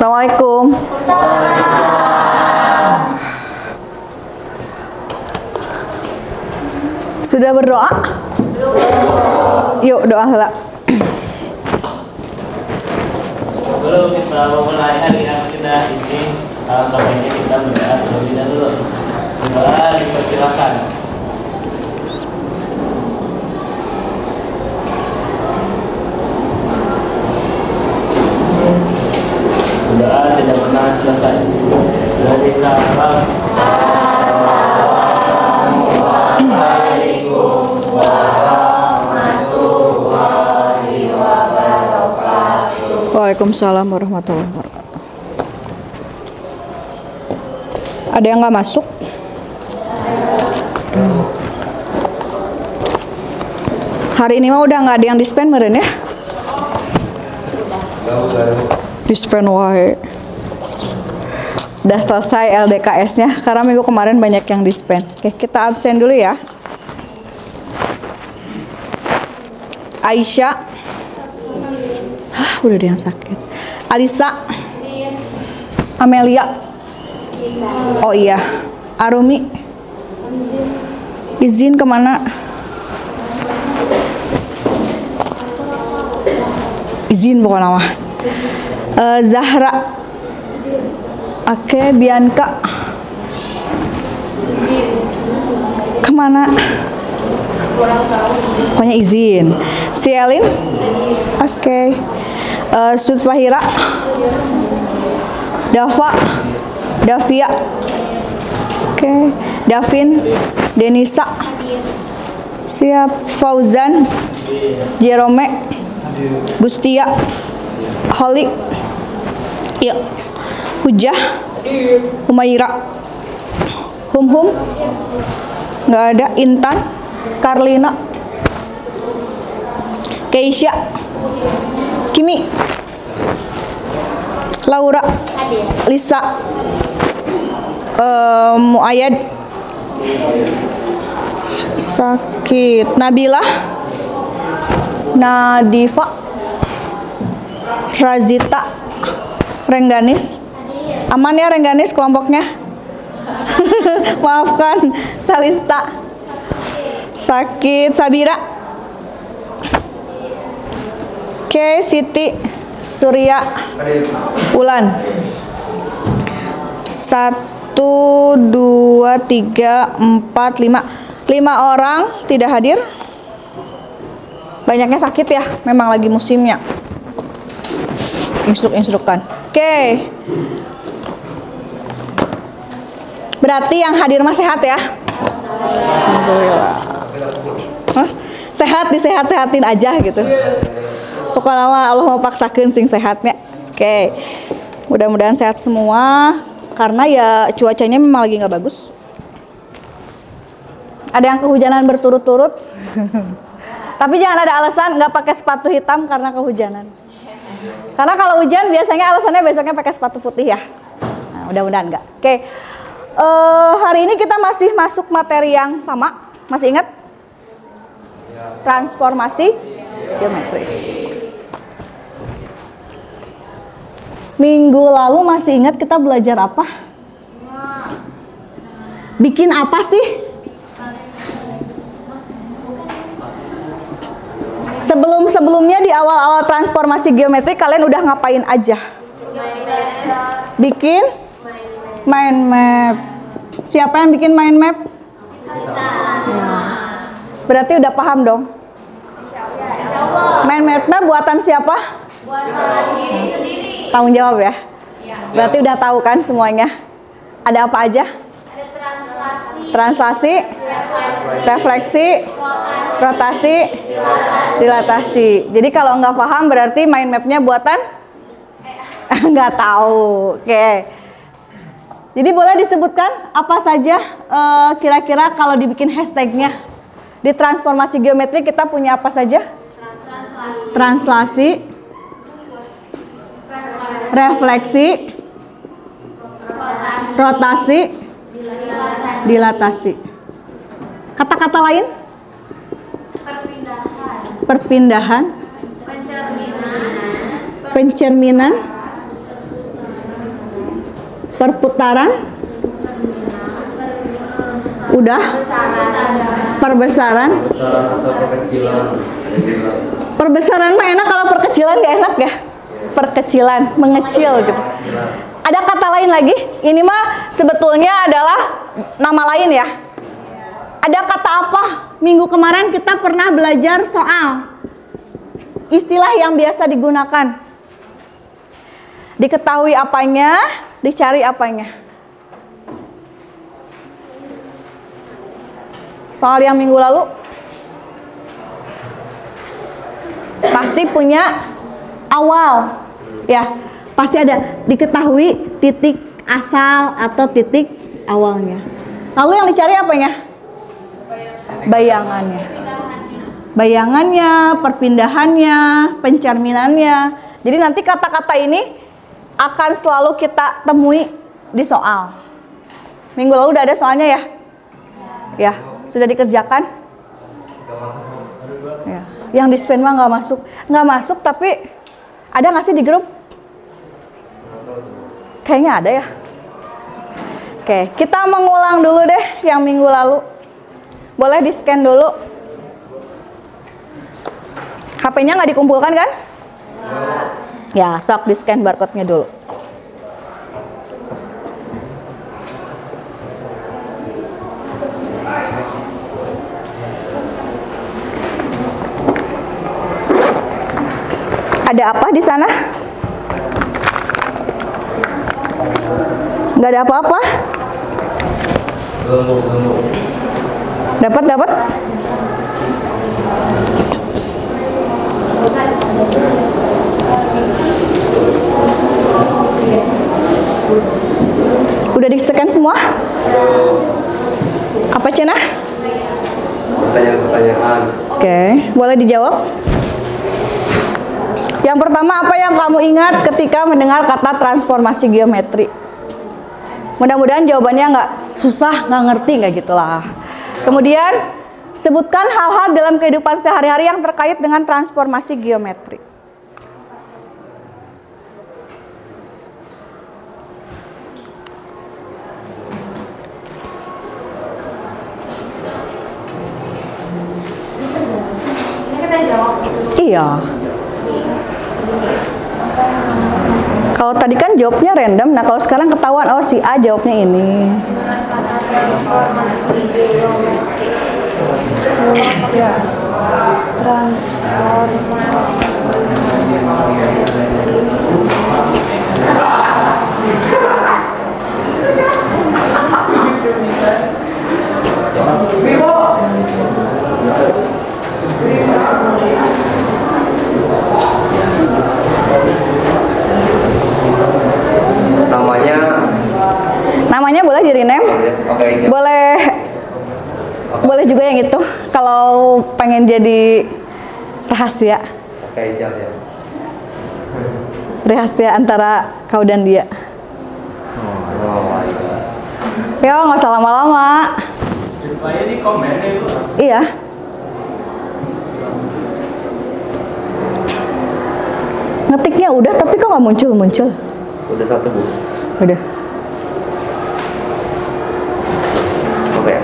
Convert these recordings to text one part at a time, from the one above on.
Assalamualaikum. Sudah berdoa? Yuk doa lah. Sebelum kita memulai hari yang kita ini, topiknya kita berdoa terlebih dahulu. Berdoa dipersilakan. Berdoa tidak pernah selesai. Dari salam. Assalamualaikum warahmatullahi wabarakatuh. Waalaikumsalam warahmatullahi wabarakatuh. Ada yang nggak masuk? Hari ini mah udah nggak ada yang dispen meren ya? Dispen wae. Udah selesai LDKS-nya karena minggu kemarin banyak yang dispen. Oke, kita absen dulu ya. Aisyah. Udah ada yang sakit. Alisa. Amelia. Oh iya. Arumi. Izin kemana? Izin pokoknya mah. Zahra. Oke, Bianca. Kemana? Pokoknya izin. Sielin. Oke. Sutfahira. Dava. Davia. Oke. Davin. Denisa. Siap. Fauzan. Jerome. Gustia. Holly. Iya. Hujah. Humaira. Hum. Nggak ada. Intan. Karlina. Keisha. Kimi. Laura. Lisa. Muayyad. Sakit. Nabila. Nadifa. Razita. Rengganis. Aman ya Rengganis kelompoknya? Maafkan. Salista. Sakit. Sabira. Oke, Siti. Surya. Ulan. 1, 2, 3, 4, 5. 5 orang tidak hadir. Banyaknya sakit ya, memang lagi musimnya. Instrukkan. Oke. Berarti yang hadir mah sehat ya? Alhamdulillah. Hah? Sehat disehat-sehatin aja gitu. Pokoknya Allah mau paksakan sing sehatnya. Oke. Mudah-mudahan sehat semua. Karena ya cuacanya memang lagi nggak bagus. Ada yang kehujanan berturut-turut. Tapi jangan ada alasan nggak pakai sepatu hitam karena kehujanan. Karena kalau hujan biasanya alasannya besoknya pakai sepatu putih ya. Nah, mudah-mudahan enggak. Oke. Hari ini kita masih masuk materi yang sama. Masih ingat? Transformasi geometri. Minggu lalu masih ingat kita belajar apa? Bikin apa sih? Sebelumnya di awal-awal transformasi geometri kalian udah ngapain aja? Bikin mind map. Siapa yang bikin mind map? Berarti udah paham dong? Mind mapnya buatan siapa? Buatan diri sendiri. Tanggung jawab ya? Berarti udah tahu kan semuanya? Ada apa aja? Ada translasi, refleksi, rotasi, dilatasi. Jadi kalau nggak paham berarti mind mapnya buatan nggak tahu. Oke. Jadi boleh disebutkan apa saja kira-kira kalau dibikin hashtagnya di transformasi geometri kita punya apa saja? Translasi, refleksi, rotasi, dilatasi. Kata-kata lain? Perpindahan, pencerminan, Perputaran? Udah? Perbesaran? Perbesaran mah enak, kalau perkecilan gak enak ya? Perkecilan, mengecil gitu. Ada kata lain lagi? Ini mah sebetulnya adalah nama lain ya. Ada kata apa? Minggu kemarin kita pernah belajar soal istilah yang biasa digunakan. Diketahui apanya, dicari apanya. Soal yang minggu lalu pasti punya awal. Ya, pasti ada diketahui titik asal atau titik awalnya. Lalu yang dicari apanya? Bayangannya. Bayangannya, perpindahannya, pencerminannya. Jadi nanti kata-kata ini akan selalu kita temui di soal. Minggu lalu udah ada soalnya ya? Ya, sudah dikerjakan? Ya. Yang di spam mah nggak masuk. Nggak masuk tapi ada nggak sih di grup? Kayaknya ada ya. Oke, kita mengulang dulu deh yang minggu lalu. Boleh di scan dulu. HP-nya nggak dikumpulkan kan? Ya, sok di scan barcode-nya dulu. Ada apa di sana? Nggak ada apa-apa? Dapat? Udah di-scan semua? Apa Cina? Pertanyaan. Oke, boleh dijawab? Yang pertama, apa yang kamu ingat ketika mendengar kata transformasi geometri? Mudah-mudahan jawabannya nggak susah, nggak ngerti, nggak gitulah. Kemudian, sebutkan hal-hal dalam kehidupan sehari-hari yang terkait dengan transformasi geometri. Ini kita jawab. Iya. Kalau tadi kan jawabnya random, nah kalau sekarang ketahuan, oh si A jawabnya ini. Dengan kata transformasi geometri. Ya. Namanya boleh di rename, Oke, siap. boleh juga yang itu kalau pengen jadi rahasia. Oke, siap ya. Rahasia antara kau dan dia. Oh, Yo, nggak usah lama-lama. Supaya di komen ya Bu. Iya. Ngetiknya udah, tapi kok nggak muncul-muncul? udah satu Bu. Udah. Oke.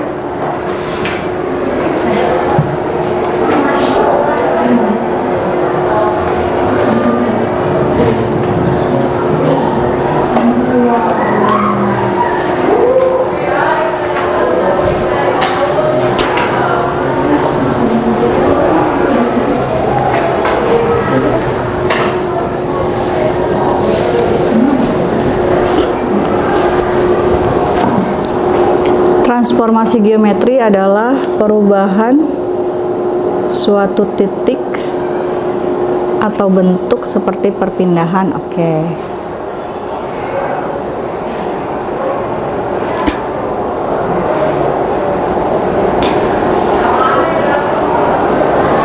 Transformasi geometri adalah perubahan suatu titik atau bentuk seperti perpindahan. Oke.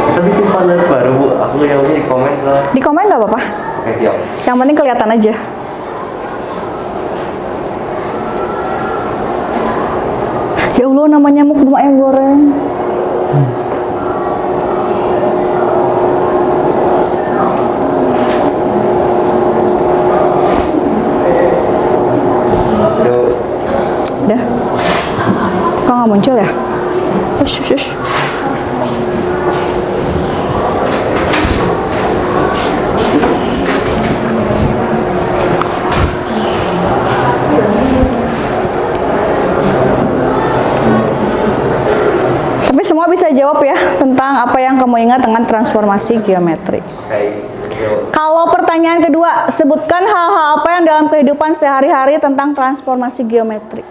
Kita bikin panel baru Bu. Aku yang di komen soalnya. Di komen nggak apa-apa. Oke, siap. Yang penting kelihatan aja. Ya Allah, namanya nyamuk rumah ayam goreng. nggak muncul ya? Ush, ush, ush. Tapi semua bisa jawab ya tentang apa yang kamu ingat dengan transformasi geometri. Kalau pertanyaan kedua, sebutkan hal-hal apa yang dalam kehidupan sehari-hari tentang transformasi geometri.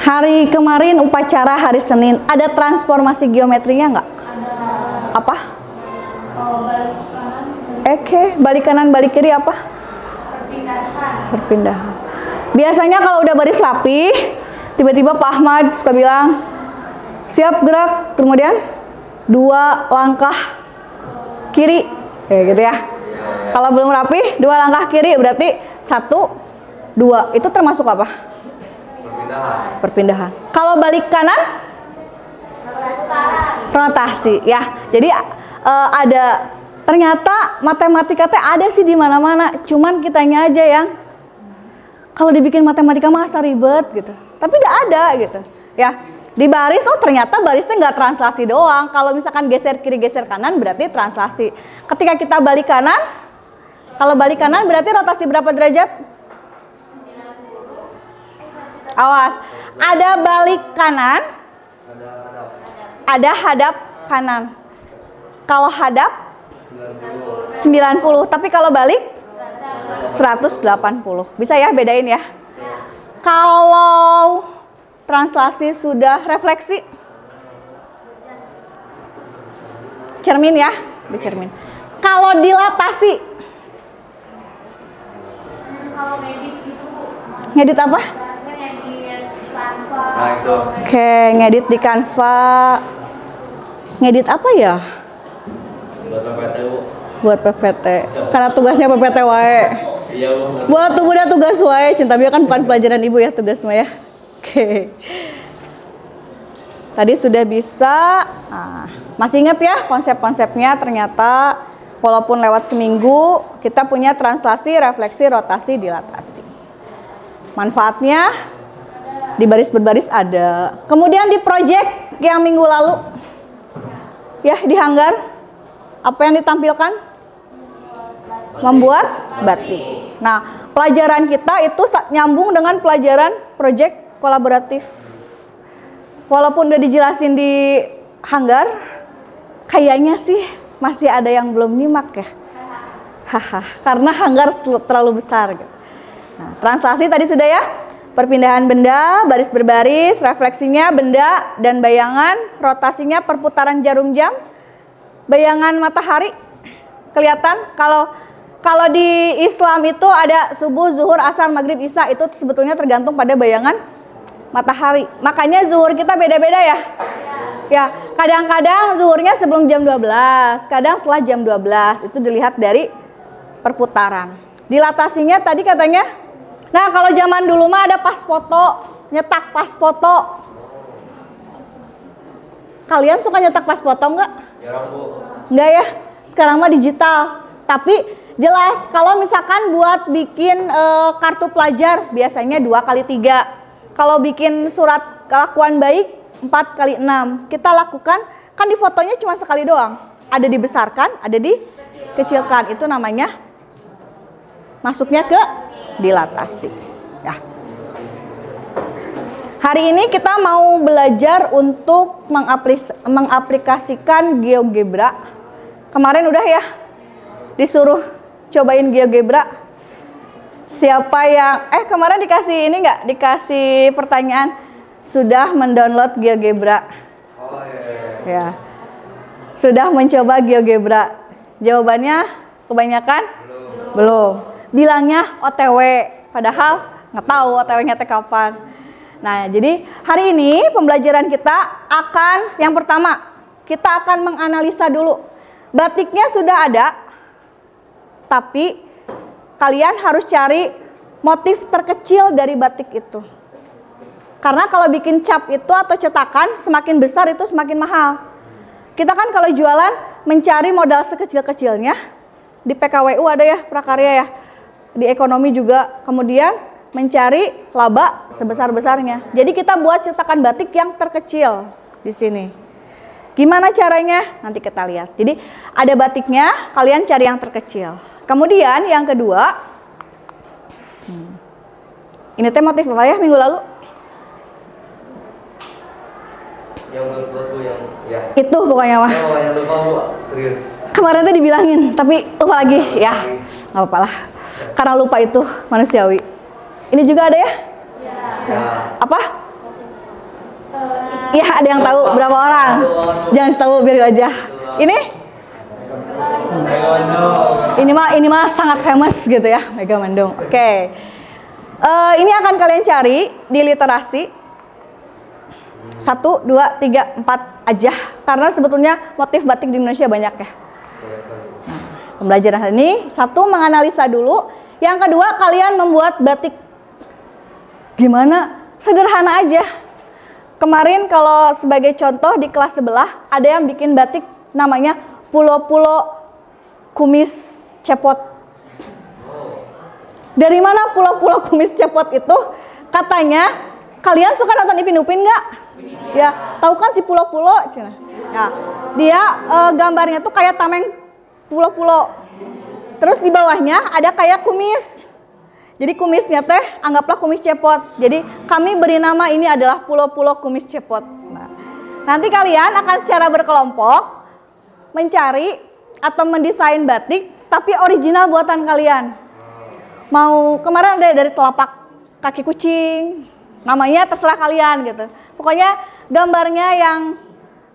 Hari kemarin upacara hari Senin, ada transformasi geometrinya nggak? Ada. Apa? Balik kanan. Oke, balik kanan, balik kiri apa? Perpindahan. Perpindahan. Biasanya kalau udah baris rapi, tiba-tiba Pak Ahmad suka bilang, siap gerak, kemudian 2 langkah kiri, gitu ya. Kalau belum rapi, 2 langkah kiri berarti 1, 2. Itu termasuk apa? Perpindahan. Kalau balik kanan? Rotasi, ya. Jadi ada, ternyata matematika teh ada sih di mana-mana. Cuman kitanya aja yang kalau dibikin matematika masa ribet gitu. Tapi udah ada gitu, ya. Di baris, oh ternyata barisnya nggak translasi doang. Kalau misalkan geser kiri, geser kanan berarti translasi. Ketika kita balik kanan, kalau balik kanan berarti rotasi berapa derajat? Awas, ada balik kanan, ada hadap kanan. Kalau hadap 90, tapi kalau balik 180. Bisa ya bedain ya? Kalau translasi sudah refleksi, cermin ya, bercermin. Kalau dilatasi, Kalau ngedit gitu, ngedit apa? ngedit Canva. Nah itu. Oke, ngedit di Canva. Ngedit apa ya? Buat PPT Bu. Buat PPT. Karena tugasnya PPT wae. Iya Bu. Buat tuh udah tugas wae, cinta bio kan bukan pelajaran ibu ya tugas mah ya. Oke. Tadi sudah bisa. Nah, masih ingat ya konsep-konsepnya? Ternyata walaupun lewat seminggu kita punya translasi, refleksi, rotasi, dilatasi. Manfaatnya di baris berbaris ada. Kemudian di project yang minggu lalu ya di hanggar apa yang ditampilkan? Membuat batik. Nah, pelajaran kita itu nyambung dengan pelajaran project kolaboratif. Walaupun udah dijelasin di hanggar, kayaknya sih masih ada yang belum nyimak ya. Haha, karena hanggar terlalu besar gitu. Nah, translasi tadi sudah ya. Perpindahan benda, baris berbaris, refleksinya benda dan bayangan, rotasinya perputaran jarum jam, bayangan matahari. Kelihatan kalau di Islam itu ada subuh, zuhur, asar, maghrib, isya, itu sebetulnya tergantung pada bayangan matahari. Makanya zuhur kita beda-beda ya. Ya, kadang-kadang zuhurnya sebelum jam 12, kadang setelah jam 12. Itu dilihat dari perputaran. Dilatasinya tadi katanya, nah kalau zaman dulu mah ada pas foto, nyetak pas foto. Kalian suka nyetak pas foto enggak? Jarang Bu. Enggak ya, sekarang mah digital. Tapi jelas kalau misalkan buat bikin kartu pelajar biasanya 2x3. Kalau bikin surat kelakuan baik 4x6. Kita lakukan, kan di fotonya cuma sekali doang. Ada dibesarkan, ada dikecilkan. Itu namanya masuknya ke dilatasi. Ya. Hari ini kita mau belajar untuk mengaplikasikan GeoGebra. Kemarin udah ya disuruh cobain GeoGebra. Siapa yang kemarin dikasih ini nggak? Dikasih pertanyaan, sudah mendownload GeoGebra? Oh iya. Ya. Sudah mencoba GeoGebra? Jawabannya kebanyakan belum. Bilangnya OTW, padahal nggak tahu OTW-nya teh kapan. Nah, jadi hari ini pembelajaran kita akan, yang pertama, kita akan menganalisa dulu. Batiknya sudah ada, tapi kalian harus cari motif terkecil dari batik itu. Karena kalau bikin cap itu atau cetakan, semakin besar itu semakin mahal. Kita kan kalau jualan mencari modal sekecil-kecilnya. Di PKWU ada ya, prakarya ya. Di ekonomi juga. Kemudian mencari laba sebesar-besarnya. Jadi kita buat cetakan batik yang terkecil di sini. Gimana caranya? Nanti kita lihat. Jadi ada batiknya, kalian cari yang terkecil. Kemudian yang kedua, ini teh motif apa ya minggu lalu? Yang menurut Bu yang ya. Itu pokoknya mah. Oh, yang lupa Bu, serius. Kemarin tuh dibilangin, tapi lupa lagi. Ya, nggak apa-apa lah. Karena lupa itu manusiawi. Ini juga ada ya? Ya. Apa? Ya, ada yang tahu berapa orang? Jangan tahu biarin aja. Ini? Ini mah sangat famous gitu ya, Mega Mendung. Oke. Ini akan kalian cari di literasi. 1, 2, 3, 4 aja. Karena sebetulnya motif batik di Indonesia banyak ya. Nah, pembelajaran hari ini, 1, menganalisa dulu. Yang kedua, kalian membuat batik gimana? Sederhana aja. Kemarin kalau sebagai contoh di kelas sebelah, ada yang bikin batik namanya pulo-pulo kumis cepot. Dari mana pulo-pulo kumis cepot itu? Katanya, kalian suka nonton Ipin Upin nggak? Ya, tahu kan si pulo-pulo? Ya, dia gambarnya tuh kayak tameng pulo-pulo. Terus di bawahnya ada kayak kumis. Jadi kumisnya teh anggaplah kumis cepot. Jadi kami beri nama ini adalah pulo-pulo kumis cepot. Nah, nanti kalian akan secara berkelompok mencari atau mendesain batik tapi original buatan kalian. Mau kemarin ada dari telapak kaki kucing, namanya terserah kalian gitu. Pokoknya gambarnya yang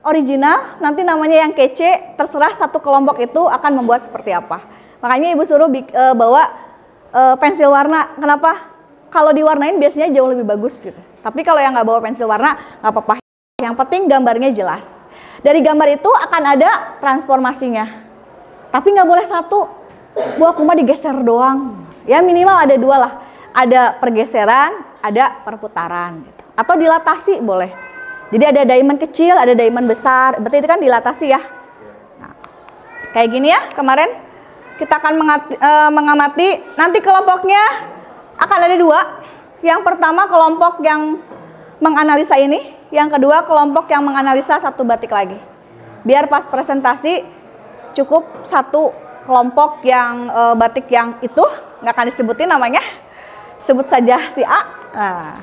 original, nanti namanya yang kece, terserah satu kelompok itu akan membuat seperti apa. Makanya ibu suruh bawa pensil warna. Kenapa? Kalau diwarnain biasanya jauh lebih bagus gitu. Tapi kalau yang nggak bawa pensil warna nggak apa-apa. Yang penting gambarnya jelas. Dari gambar itu akan ada transformasinya. Tapi nggak boleh satu. Bu, aku mah digeser doang. Ya minimal ada 2 lah. Ada pergeseran, ada perputaran. Gitu. Atau dilatasi boleh. Jadi ada diamond kecil, ada diamond besar. Berarti itu kan dilatasi ya. Nah, kayak gini ya kemarin. Kita akan mengamati, nanti kelompoknya akan ada 2. Yang pertama kelompok yang menganalisa ini. Yang kedua kelompok yang menganalisa satu batik lagi. Biar pas presentasi cukup satu kelompok yang batik yang itu. Nggak akan disebutin namanya. Sebut saja si A. Nah,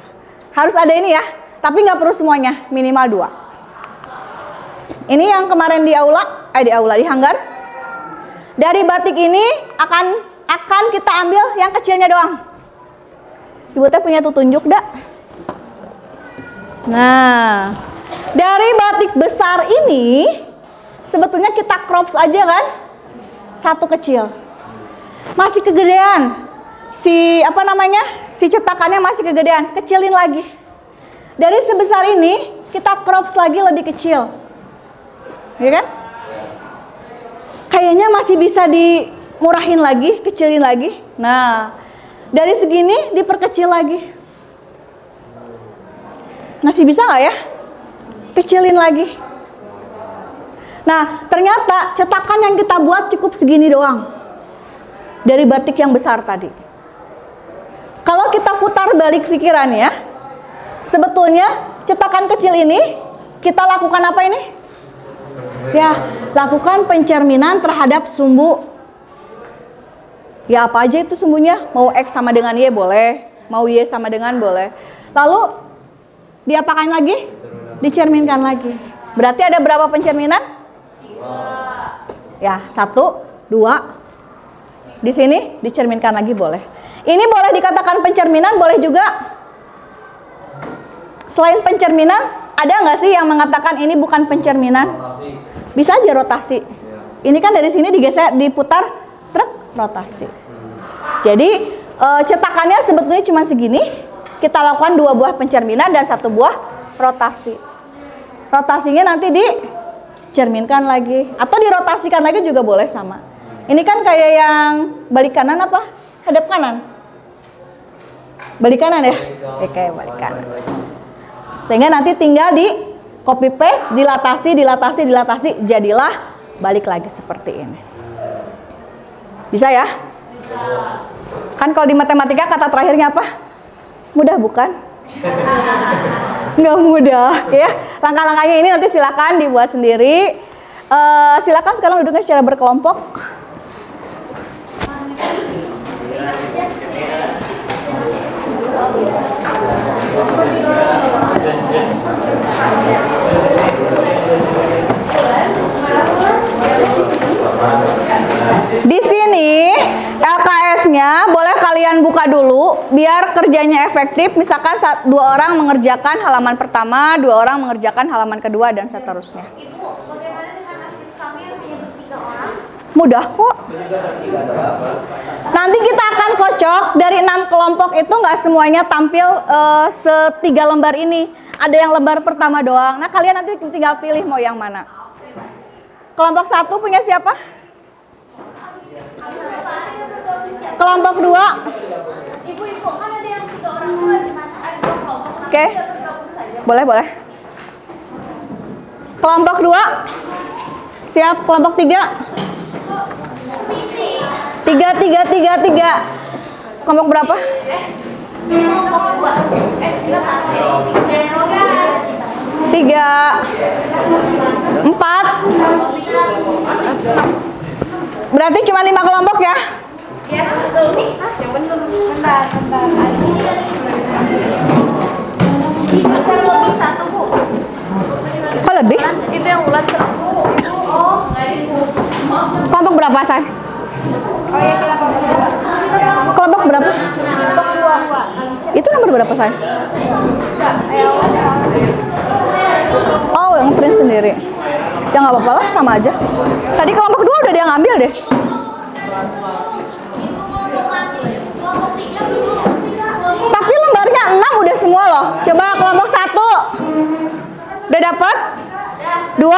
harus ada ini ya. Tapi nggak perlu semuanya, minimal 2. Ini yang kemarin di hanggar. Dari batik ini akan kita ambil yang kecilnya doang. Ibu teh punya tunjuk dak? Nah, dari batik besar ini sebetulnya kita crops aja kan? Satu kecil. Masih kegedean. Si cetakannya masih kegedean, kecilin lagi. Dari sebesar ini kita crops lagi lebih kecil. Ya kan? Kayaknya masih bisa dimurahin lagi, kecilin lagi. Nah, dari segini diperkecil lagi. Masih bisa nggak ya? Kecilin lagi. Nah, ternyata cetakan yang kita buat cukup segini doang. Dari batik yang besar tadi. Kalau kita putar balik pikirannya, sebetulnya cetakan kecil ini kita lakukan apa ini? Ya, lakukan pencerminan terhadap sumbu. Ya apa aja itu sumbunya? Mau X sama dengan Y boleh, mau Y sama dengan boleh. Lalu diapakan lagi? Dicerminkan lagi. Berarti ada berapa pencerminan? 2. Ya, 1, 2. Di sini dicerminkan lagi boleh. Ini boleh dikatakan pencerminan, boleh juga. Selain pencerminan, ada nggak sih yang mengatakan ini bukan pencerminan? Bisa aja rotasi. Ini kan dari sini digeser, diputar, truk, rotasi. Jadi cetakannya sebetulnya cuma segini. Kita lakukan 2 buah pencerminan dan 1 buah rotasi. Rotasinya nanti dicerminkan lagi atau dirotasikan lagi juga boleh sama. Ini kan kayak yang balik kanan apa? Hadap kanan. Balik kanan ya? Oke, balik kanan. Sehingga nanti tinggal di copy paste, dilatasi, jadilah balik lagi seperti ini. Bisa ya? Kan kalau di matematika kata terakhirnya apa? Mudah bukan? Nggak mudah ya. Langkah-langkahnya ini nanti silakan dibuat sendiri. Silakan sekarang duduknya secara berkelompok. Di sini LKS-nya boleh kalian buka dulu biar kerjanya efektif. Misalkan dua orang mengerjakan halaman pertama, dua orang mengerjakan halaman kedua dan seterusnya. Ibu, bagaimana dengan asis kami yang hanya bertiga orang? Mudah kok. Nanti kita akan kocok dari 6 kelompok itu nggak semuanya tampil setiga lembar ini. Ada yang lembar pertama doang. Nah kalian nanti tinggal pilih mau yang mana. Kelompok 1 punya siapa? Kelompok 2. Ibu, kan ada yang 3 orang tuh ada 2 kelompok. Oke. Boleh. Kelompok 2. Siap, kelompok 3. 3. Kelompok berapa? Kelompok 2. Kita 1 ya. Dan 3, 4. Berarti cuma 5 kelompok ya? ya, betul. Yang benar. Bentar. Lebih 1, Bu. Kok lebih? Itu yang ulat ke aku. Oh, enggak Ibu. Kelompok berapa, Say? Oh ya, kelompok 2. Kelompok berapa? Kelompok 2. Itu nomor berapa, Say? Oh, yang print sendiri. Ya nggak apa-apa lah, sama aja. Tadi kelompok 2 udah dia ngambil deh. Tapi lembarnya 6 udah semua loh. Coba kelompok 1. Udah dapat? 2.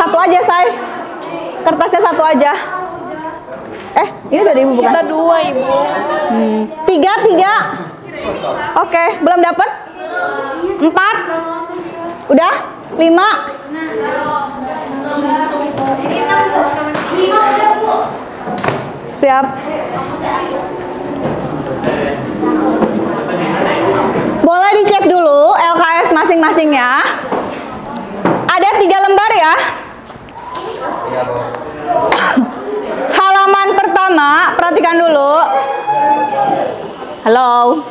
1 aja, Say. Kertasnya 1 aja. Ini dari Ibu bukan? Kita 2, Ibu. 3. Oke, belum dapat? 4. Udah? 5. Ini 5 udah, Bu. Siap. Boleh dicek dulu LKS masing-masingnya. Ada 3 lembar ya. Halaman pertama, perhatikan dulu. Halo.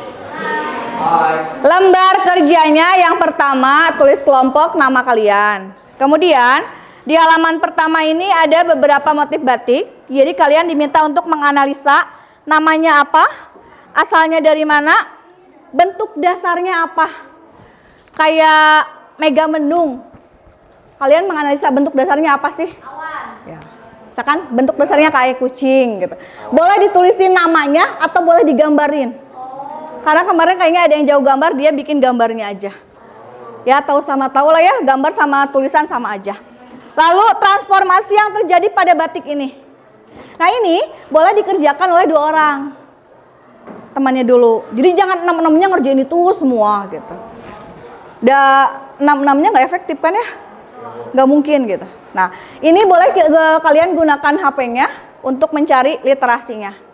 Lembar kerjanya yang pertama, tulis kelompok nama kalian. Kemudian di halaman pertama ini ada beberapa motif batik. Jadi kalian diminta untuk menganalisa namanya apa, asalnya dari mana, bentuk dasarnya apa. Kayak mega mendung. Kalian menganalisa bentuk dasarnya apa sih? Ya. Misalkan bentuk dasarnya kayak kucing gitu. Boleh ditulisin namanya atau boleh digambarin. Karena kemarin kayaknya ada yang jauh gambar, dia bikin gambarnya aja. Ya tahu lah ya, gambar sama tulisan sama aja. Lalu transformasi yang terjadi pada batik ini. Nah ini boleh dikerjakan oleh 2 orang. Temannya dulu. Jadi jangan 6-6-nya ngerjain itu semua gitu. Udah 6-6-nya nggak efektif kan ya? Nggak mungkin gitu. Nah ini boleh kalian gunakan HP-nya untuk mencari literasinya.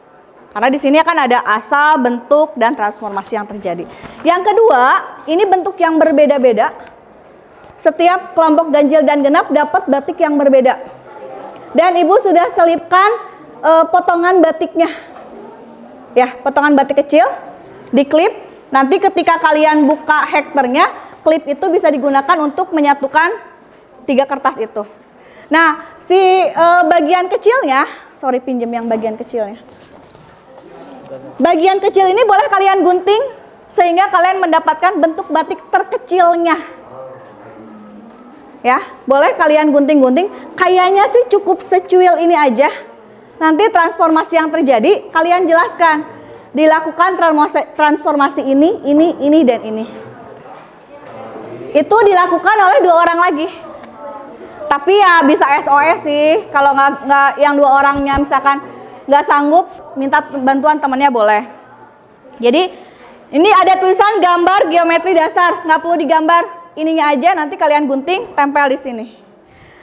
Karena di sini akan ada asal, bentuk, dan transformasi yang terjadi. Yang kedua, ini bentuk yang berbeda-beda. Setiap kelompok ganjil dan genap dapat batik yang berbeda. Dan Ibu sudah selipkan potongan batiknya. Ya, potongan batik kecil, diklip. Nanti ketika kalian buka hektarnya, klip itu bisa digunakan untuk menyatukan 3 kertas itu. Nah, si bagian kecilnya, sorry pinjem yang bagian kecilnya. Bagian kecil ini boleh kalian gunting sehingga kalian mendapatkan bentuk batik terkecilnya. Ya, boleh kalian gunting-gunting. Kayaknya sih cukup secuil ini aja. Nanti transformasi yang terjadi kalian jelaskan. Dilakukan transformasi ini dan ini. Itu dilakukan oleh 2 orang lagi. Tapi ya bisa SOS sih. Kalau nggak yang 2 orangnya misalkan nggak sanggup, minta bantuan temannya boleh. Jadi ini ada tulisan gambar geometri dasar, nggak perlu digambar ininya aja, nanti kalian gunting, tempel di sini.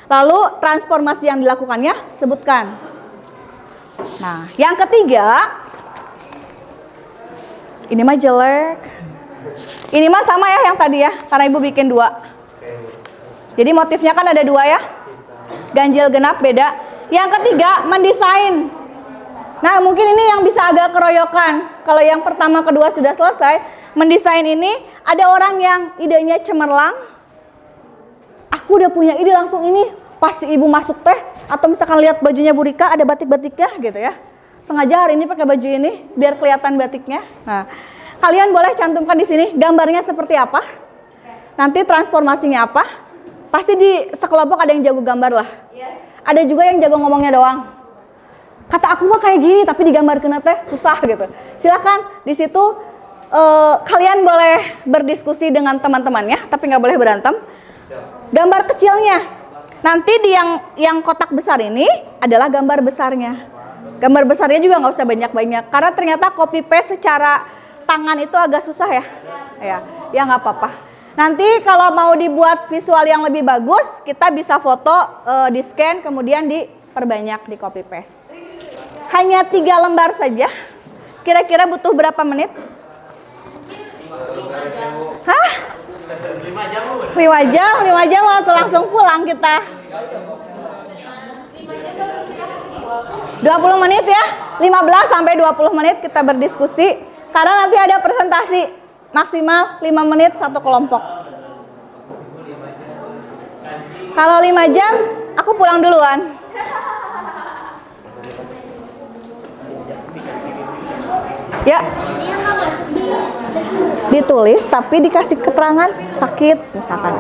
Lalu transformasi yang dilakukannya sebutkan. Nah, yang ketiga Ini mah jelek. Ini mah sama ya yang tadi ya, karena ibu bikin 2. Jadi motifnya kan ada 2 ya. Ganjil genap beda. Yang ketiga, mendesain. Nah, mungkin ini yang bisa agak keroyokan. Kalau yang pertama, kedua sudah selesai, mendesain ini ada orang yang idenya cemerlang. Aku udah punya ide langsung ini. Pas ibu masuk teh, atau misalkan lihat bajunya Bu Rika ada batik-batiknya gitu ya. Sengaja hari ini pakai baju ini biar kelihatan batiknya. Nah, kalian boleh cantumkan di sini gambarnya seperti apa. Nanti transformasinya apa. Pasti di sekelompok ada yang jago gambar lah. Ada juga yang jago ngomongnya doang. Kata aku mah kayak gini, tapi digambarkeun teh susah gitu. Silakan di situ kalian boleh berdiskusi dengan teman-temannya, tapi nggak boleh berantem. Gambar kecilnya. Nanti di yang kotak besar ini adalah gambar besarnya. Gambar besarnya juga nggak usah banyak-banyak, karena ternyata copy paste secara tangan itu agak susah ya. Ya nggak apa-apa. Nanti kalau mau dibuat visual yang lebih bagus, kita bisa foto, di scan, kemudian diperbanyak di copy paste. Hanya 3 lembar saja. Kira-kira butuh berapa menit? Hah? 5 jam waktu langsung pulang kita. 20 menit ya. 15 sampai 20 menit kita berdiskusi. Karena nanti ada presentasi maksimal 5 menit satu kelompok. Kalau 5 jam, aku pulang duluan. Ya. Ditulis tapi dikasih keterangan sakit misalkan.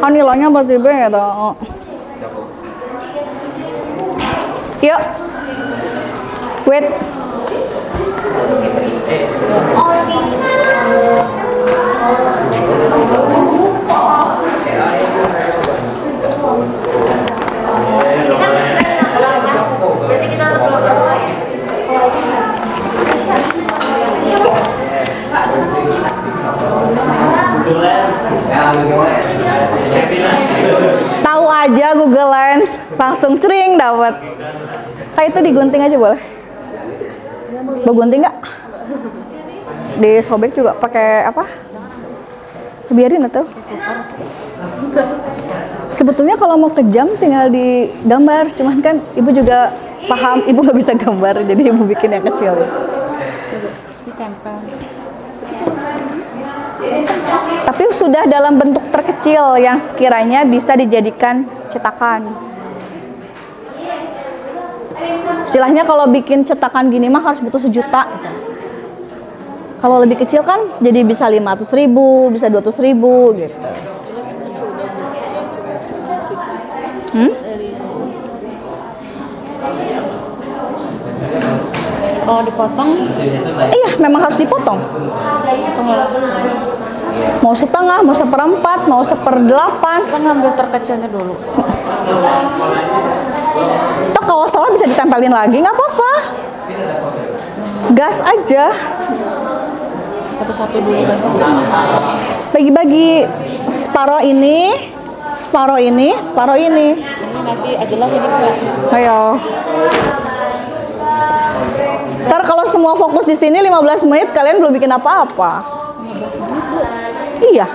Oh nilonya masih beda. Yuk. Wait. Berarti kita harus belajar ya. Tahu aja Google Lens, langsung cering dapat. Kayak itu digunting aja boleh. Mau gunting nggak? Disobek juga pakai apa? Biarin atau? Sebetulnya kalau mau kejam tinggal digambar, cuman kan ibu juga paham, ibu nggak bisa gambar, jadi ibu bikin yang kecil. Tapi sudah dalam bentuk terkecil yang sekiranya bisa dijadikan cetakan. Istilahnya kalau bikin cetakan gini mah harus butuh 1 juta. Kalau lebih kecil kan jadi bisa 500.000, bisa 200.000 gitu. Kalau dipotong? Iya, memang harus dipotong. Mau setengah, mau 1/4, mau 1/8. Kita ngambil terkecilnya dulu. Toh kalau salah bisa ditempelin lagi, nggak apa-apa. Gas aja. Satu-satu dulu guys. Bagi-bagi separoh ini, separoh ini, separoh ini. Ini nanti aja lah ini Kak. Ayo. Ntar kalau semua fokus di sini 15 menit kalian belum bikin apa-apa. 15 menit Bu. Iya.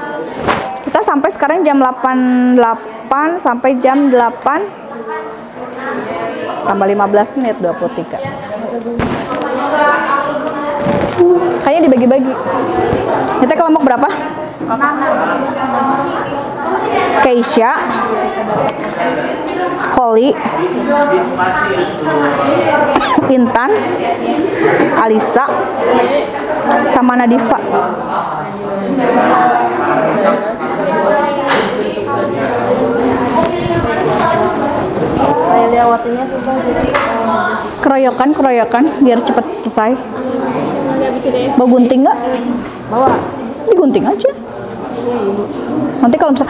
Kita sampai sekarang jam 8 sampai jam 8. Tambah 15 menit 23. Kayaknya dibagi-bagi. Kita kelompok berapa? Keisha, Holly, Intan, Alisa, sama Nadifa. Keroyokan biar cepat selesai. Mau gunting nggak? Bawa. Digunting aja. Nanti kalau misal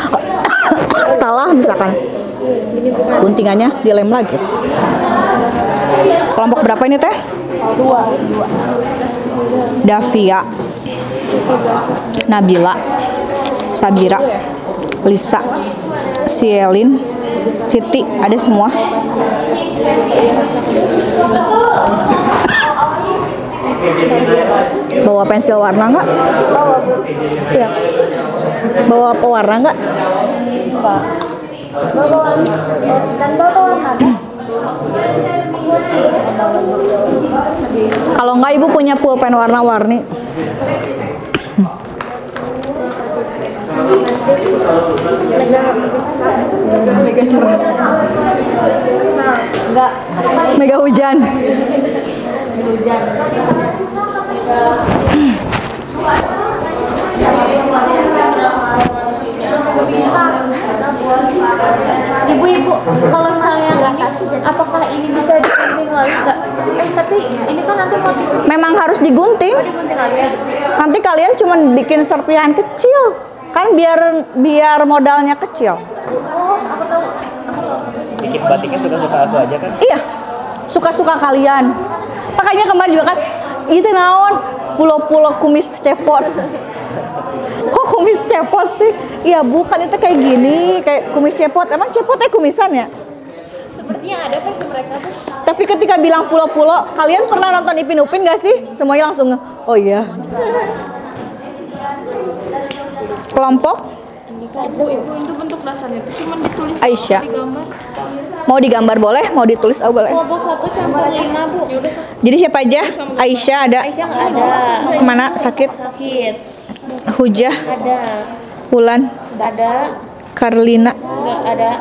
salah misalkan guntingannya dilem lagi. Kelompok berapa ini teh? 2. Davia, Nabila, Sabira, Lisa, Sielin, Siti, ada semua. Bawa pensil warna nggak? Bawa Bu. Siap. Bawa pewarna nggak? Kalau nggak ibu punya pulpen warna-warni. Mega hujan. Ibu-ibu, kalau misalnya apakah ini bisa digunting lagi nggak? Tapi ini kan nanti motifnya Memang harus digunting. digunting lagi ya? Nanti kalian cuma bikin serpihan kecil, kan biar modalnya kecil. Oh, aku tahu. Bikin batiknya suka-suka aku aja kan. Iya, suka-suka kalian. Makanya kemarin juga kan, itu naon pulau-pulau kumis cepot. Kok kumis cepot sih? Iya bukan, itu kayak gini, kayak kumis cepot. Emang cepot kumisan ya? Sepertinya ada versi mereka tuh. Tapi ketika bilang pulau-pulau, kalian pernah nonton Ipin Upin gak sih? Semuanya langsung oh iya. Kelompok Ibu itu bentuk dasarnya itu cuma ditulis Aisyah. digambar. Mau digambar boleh, mau ditulis boleh. Kelompok 1 campur 5 Bu. Jadi siapa aja? Aisyah ada. Aisyah nggak ada. Kemana? Sakit? Sakit. Hujah, Ada. Wulan, Nggak ada. Karlina, Nggak ada.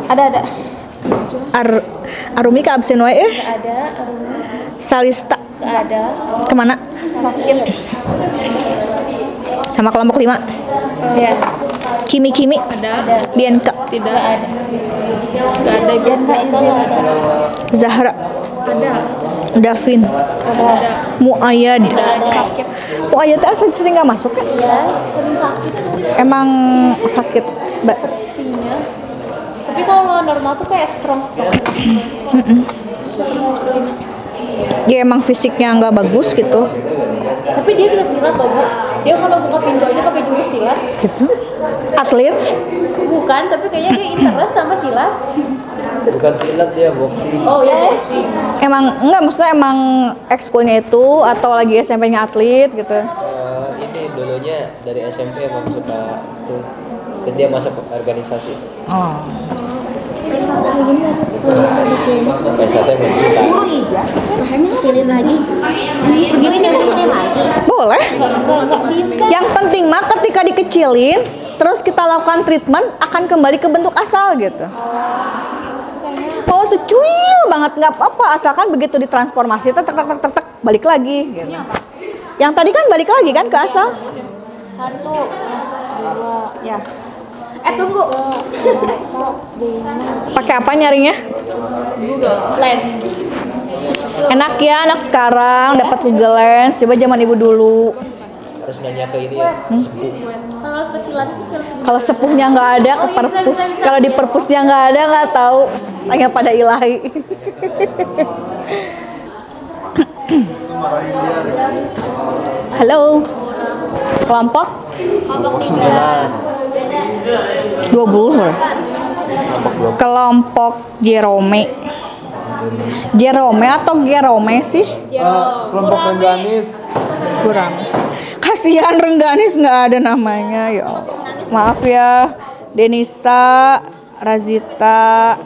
Ada. Arumi ke absen wae Nggak ada. Arumi. Salista Nggak ada. kemana? Sakit. Sama kelompok 5. Ya. Kimi Ada. Bianca, Tidak ada. Nggak ada. Bianca izin. Ada. Zahra, Ada. Davin, Muayyad. Sakit. Muayyad asal sering nggak masuk ya? Ya, sering sakit. Emang sakit Pastinya. Tapi kalau normal tuh kayak strong. ya emang fisiknya nggak bagus gitu. Tapi dia bisa silat loh Bu. Dia kalau buka pintu aja pakai jurus silat. Gitu. Atlet? Bukan, tapi kayaknya dia interest sama silat. Bukan silat dia boxing. Oh ya, boxing. Emang enggak, maksudnya emang ekskulnya itu atau lagi SMP-nya atlet gitu. Ini dulunya dari SMP emang suka tuh. Terus dia masuk ke organisasi. Oh. Pesatnya masih tak. Silin lagi. Segini kan silin lagi. Boleh. Enggak bisa. Yang penting mah ketika dikecilin, terus kita lakukan treatment akan kembali ke bentuk asal gitu. Oh secuil banget nggak apa-apa, asalkan begitu ditransformasi tek balik lagi gitu. Yang tadi kan balik lagi kan ke asal. 1, 2, Ya. Tunggu. Pakai apa nyarinya? Google Lens. Enak ya anak sekarang dapat Google Lens. Coba zaman ibu dulu. Harus nanya ke ini ya. Sepuh. Kalau kecil aja kecil segini. Kalau sepuhnya nggak ada ke perpus. Kalau di perpusnya nggak ada nggak tahu. Tanya pada Ilahi. Halo. Kelompok? Kelompok 9. 20 loh. Kelompok Jerome. Jerome atau Gerome sih? Kelompok Rengganis. Kurang. Kasihan Rengganis nggak ada namanya ya Allah. Maaf ya. Denisa, Razita,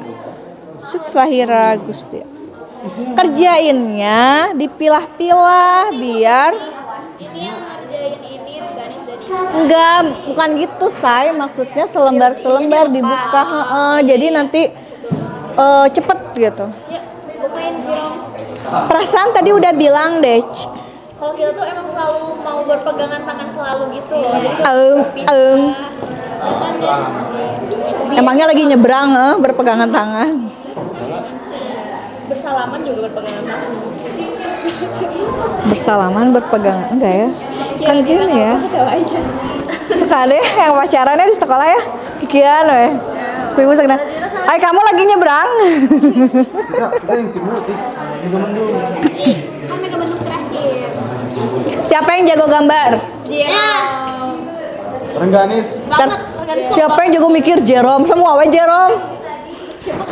Fahira Gusti. Kerjainnya dipilah-pilah biar enggak, bukan gitu say, maksudnya selembar-selembar dibuka, jadi nanti cepet gitu. Perasaan tadi udah bilang deh. Kalau kita tuh emang selalu mau berpegangan tangan selalu gitu loh. Jadi Emangnya lagi nyebrang berpegangan tangan. bersalaman juga berpegangan tangan. Bersalaman berpegangan enggak ya? Kan gini ya. Ketawa aja. Suka deh yang pacarannya di sekolah ya. Kikian weh. Ibu segera. Ay kamu lagi nyebrang. Kita yang sibuk nih. Mega Mendung. Kan Mega Mendung terakhir. Siapa yang jago gambar? Rengganis. Siapa yang jago mikir? Jerome. Semua weh Jerome.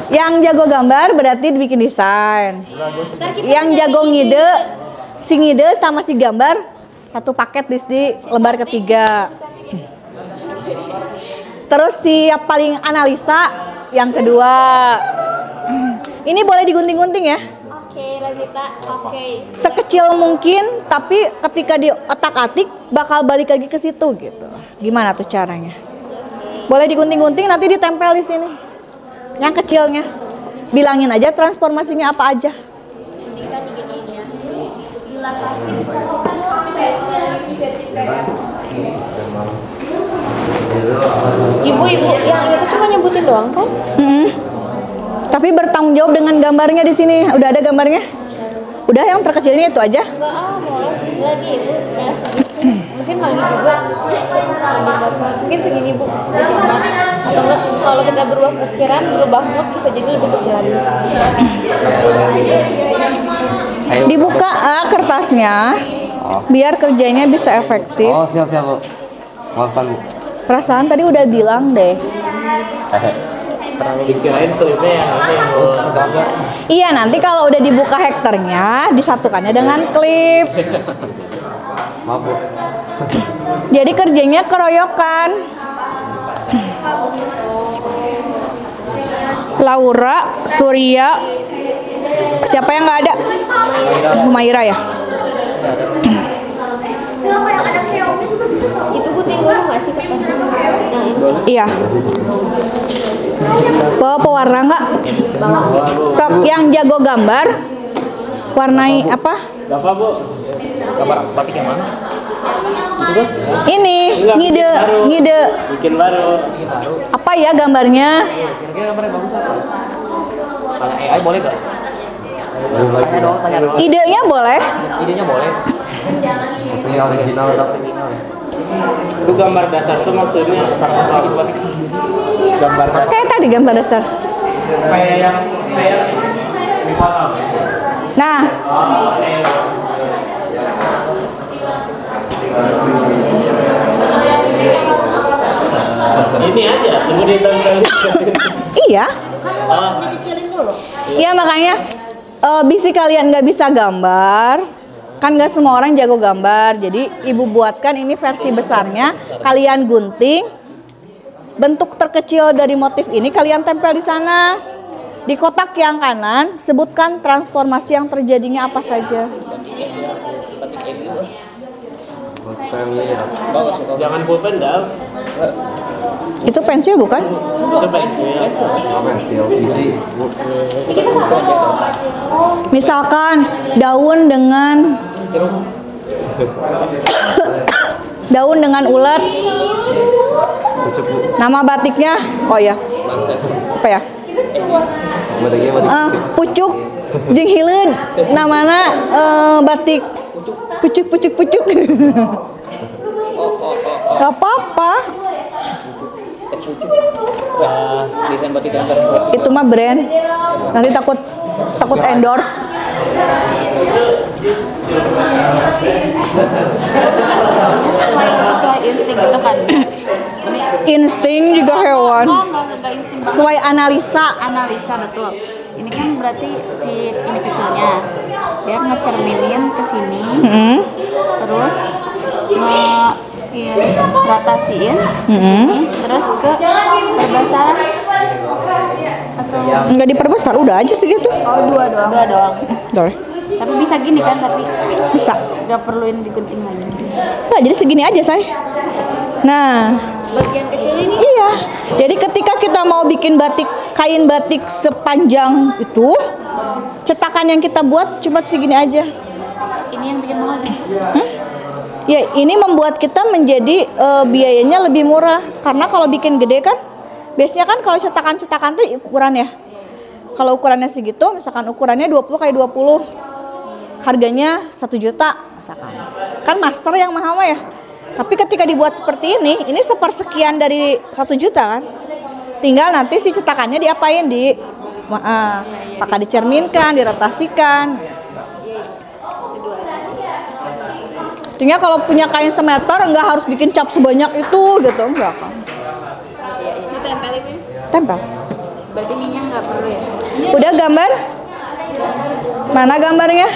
Yang jago gambar berarti bikin desain. Yang jago ngide si ngide sama si gambar satu paket di lembar ketiga. Terus si yang paling analisa yang kedua. Ini boleh digunting-gunting ya. Oke, Lazita. Oke. Sekecil mungkin, tapi ketika di otak-atik bakal balik lagi ke situ gitu. Gimana tuh caranya? Boleh digunting-gunting, nanti ditempel di sini. Yang kecilnya, bilangin aja transformasinya apa aja. Ini kan diginiin ya. Gila pasti bisa Ibu yang itu cuma nyebutin doang kan? Tapi bertanggung jawab dengan gambarnya di sini. Udah ada gambarnya? Udah, yang terkecilnya itu aja. Enggak mau lagi Ibu. mungkin lagi juga lagi basah, mungkin segini Bu di gambar, atau enggak kalau kita berubah pikiran, berubah mood bisa jadi lebih kecil lagi. Dibuka kertasnya biar kerjanya bisa efektif. Oh, siap Bu. Maafkan Bu. Perasaan tadi udah bilang deh. Dikirain klipnya yang ini Iya, nanti kalau udah dibuka hektarnya disatukannya dengan klip. Maaf Bu. Jadi kerjanya keroyokan. Laura, Surya, siapa yang nggak ada? Humaira ya. Itu gunting dulu nggak sih kertasnya? Iya. Bawa pewarna nggak? Sok yang jago gambar, warnai apa? Bapak Bu, Gambar batik yang mana? Ini Enggak, ngide, bikin baru. ngide. bikin baru. Apa ya gambarnya? Kira-kira gambarnya bagus apa? Tanya AI boleh gak? Tanya dong, tanya dong. Idenya boleh. Idenya boleh. Ini original tapi Itu gambar dasar tuh maksudnya gambar dasar Kayak tadi gambar dasar. kayak yang Nah, ini aja tunggu ditempel. iya. Dikecilin dulu. Iya makanya bisi kalian nggak bisa gambar, kan nggak semua orang jago gambar. Jadi ibu buatkan ini versi besarnya, kalian gunting, bentuk terkecil dari motif ini kalian tempel di sana. Di kotak yang kanan sebutkan transformasi yang terjadinya apa saja. Jangan pulpen dah. Itu pensil bukan? Itu pensil. isi Bu. Misalkan daun dengan daun dengan ulat. Pucuk Bu. Nama batiknya, oh ya, apa ya? Batiknya Pucuk jeung hileud namana batik pucuk. Gak apa-apa, Desain batik yang terbuat. itu mah brand. Nanti takut endorse. Sesuai insting itu kan. Insting juga hewan. Enggak insting banget. Sesuai analisa. Analisa betul. Ini kan berarti si ini kecilnya dia ngecerminin ke sini, terus rotasiin ke sini, terus ke perbesaran atau Nggak diperbesar, udah aja segitu. dua doang. Boleh. Tapi bisa gini kan, tapi Bisa. nggak perlu ini digunting lagi. Nggak, jadi segini aja say. Nah, Bagian kecil ini iya. Jadi ketika kita mau bikin kain batik sepanjang itu, cetakan yang kita buat cuma segini aja. ini yang bikin mahal gitu. Ya, ini membuat kita menjadi biayanya lebih murah. Karena kalau bikin gede kan, biasanya kan kalau cetakan-cetakan tuh ukuran ya. Kalau ukurannya segitu, misalkan ukurannya 20 kali 20, harganya 1 juta misalkan. Kan master yang mahal mah ya. Tapi ketika dibuat seperti ini sepersekian dari 1 juta kan. Tinggal nanti si cetakannya diapain, apakah dicerminkan, dirotasikan. Artinya kalau punya kain semeter nggak harus bikin cap sebanyak itu gitu, enggak kan? Ditempelin ini. Tempel. Berarti minyak nggak perlu ya? Udah gambar? Mana gambarnya?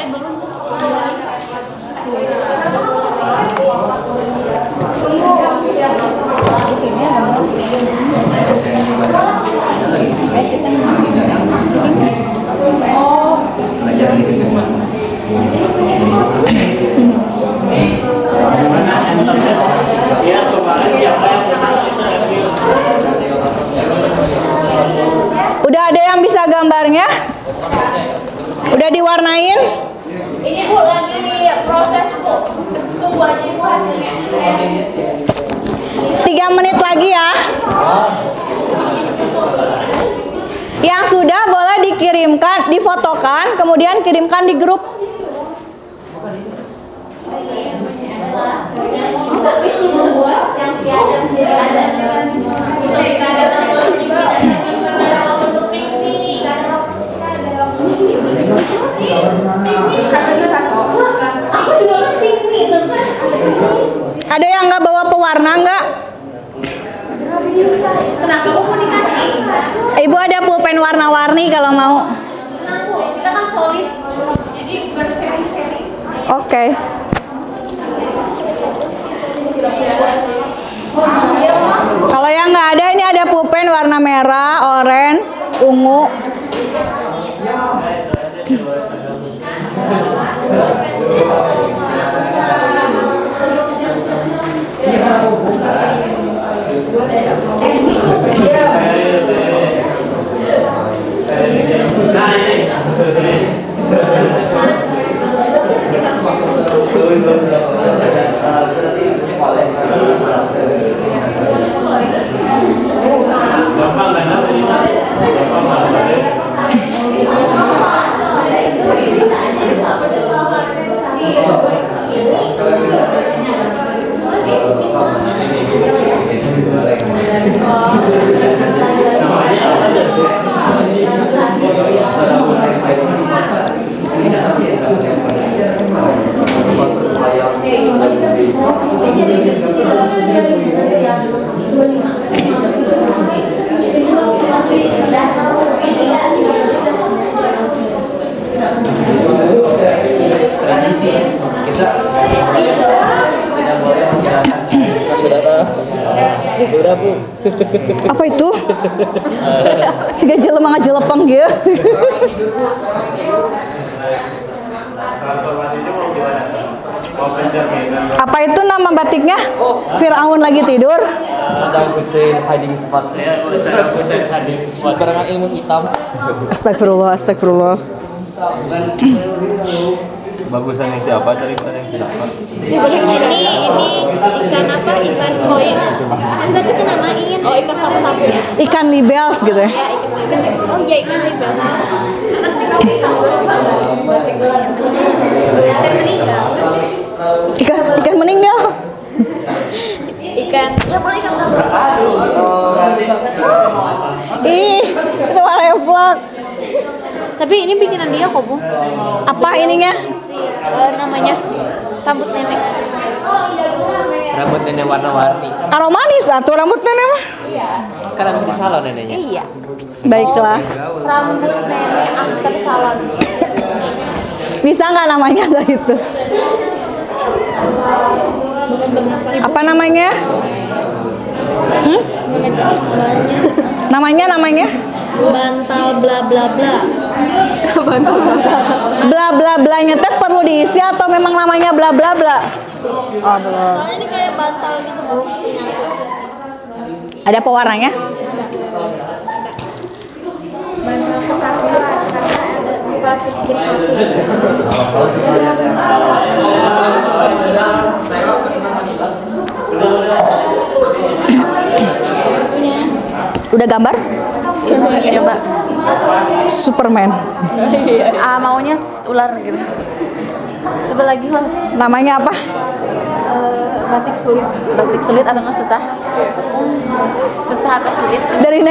Di sini ada Udah ada yang bisa gambarnya? Udah diwarnain? Ini Bu lagi proses Bu. Tunggu aja Bu hasilnya. 3 menit lagi ya. Yang sudah boleh dikirimkan, difotokan, kemudian kirimkan di grup. Yang tiada menjadi ada. Ada yang nggak bawa pewarna nggak? Kenapa mau dikasih? Ibu ada pulpen warna-warni kalau mau. Tenang Bu, kita kan solid. Jadi bersharing-sharing. Oke. Kalau yang nggak ada, ini ada pulpen warna merah, orange, ungu. Udah Bu. Apa itu? Siga jelema ngajelepeng gitu. Apa itu nama batiknya? Firaun lagi tidur. Saddam Hussein hiding spot. Saddam Hussein hiding spot. Barengan ilmu hitam. Astagfirullah, astagfirullah. Bagusan yang siapa? Cerita yang siapa? Ini ikan apa? Ikan koi. Kan tadi kita namain. Oh, ikan sapu-sapu ya? Ikan libels gitu ya. Ya, ikan libel. Oh iya, ikan libel. Ikan meninggal. Ikan. Ya, paling ikan sapu. Ih, itu refleks. Tapi ini bikinan dia kok, Bu. Apa ininya? Namanya rambut nenek. Rambut nenek warna-warni. Aromanis atau rambut nenek mah? Kan habis di salon neneknya. Iya. Baiklah. Rambut nenek after salon. Bisa nggak namanya nggak itu? Apa namanya? Namanya? Bantal bla bla bla. Bantal bla bla bla. Bla bla blanya teh perlu diisi atau memang namanya bla bla bla? Oh, belum. Soalnya ini kayak bantal gitu, Bu. Ada pewarnanya? Udah gambar? Iya, Mbak. Superman. Maunya ular gitu. Coba lagi, Mbak. Namanya apa? Batik sulit. Batik sulit atau nggak susah? Susah atau sulit? Dari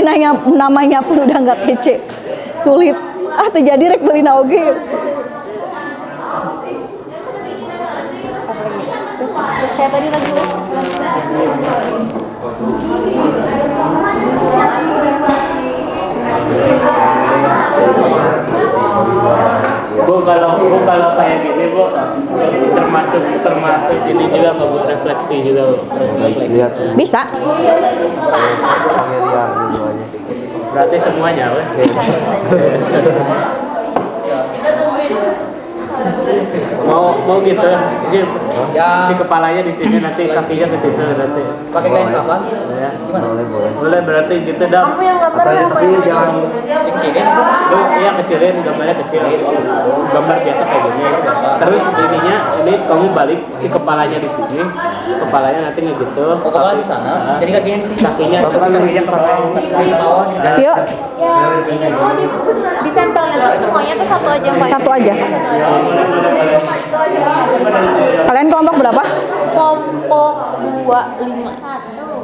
nanya namanya pun udah nggak kece. Sulit. Terjadi rek beli naoge. Terus kayak tadi lagi, Bu. Bu kalau kayak gini Bu kok termasuk ini juga buat refleksi juga. Lihat Bisa. Pangeria gitu aja. Berarti semuanya, weh. mau gitu, Jim. Ya. Si kepalanya di sini, nanti kakinya ke situ nanti. Pakai kain apa? Ya. Gimana? Boleh berarti gitu dah. Kamu yang gambar Katanya apa tapi yang jangan Dikecilin. Lu iya kecilin, gambarnya kecil. Gambar biasa kayak gini. Terus ininya, ini kamu balik si kepalanya di sini, kepalanya nanti gitu. Oh, kepala di sana. Jadi kakinya di sini. Kakinya Di bawah. Yuk, Ya, oh ditempelnya tuh semuanya tuh satu aja Pak. satu aja. Kalian kelompok berapa? Kelompok 25.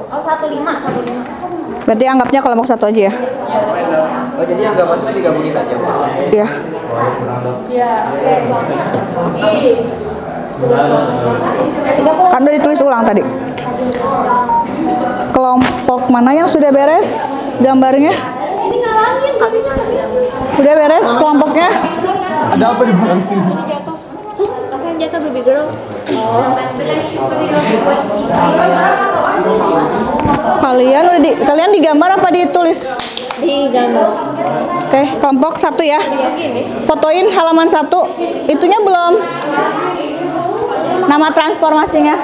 Oh 15. Berarti anggapnya kelompok satu aja ya? Oh, jadi yang nggak masuk digabungin aja, Pak. Iya. Ya. Kan udah ditulis ulang tadi. Kelompok mana yang sudah beres gambarnya? Ini ngalangin kakinya nggak bisa. Udah beres kelompoknya? ada apa di belakang sini? Ini jatuh. Apa yang jatuh baby girl? Kalian digambar apa ditulis? Di gambar. Oke, kelompok satu ya. Fotoin halaman 1. Itunya belum. Nama transformasinya.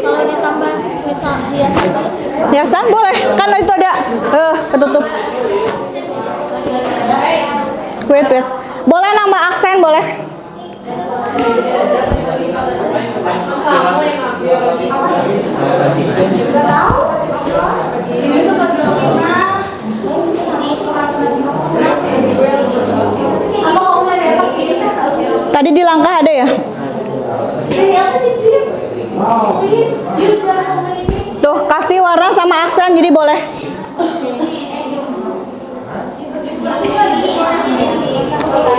Kalau ditambah hiasan. Hiasan boleh. Kan itu ada ketutup. Wait. Boleh nambah aksen boleh. Tadi di langkah ada ya? Tuh, kasih warna sama aksen jadi boleh.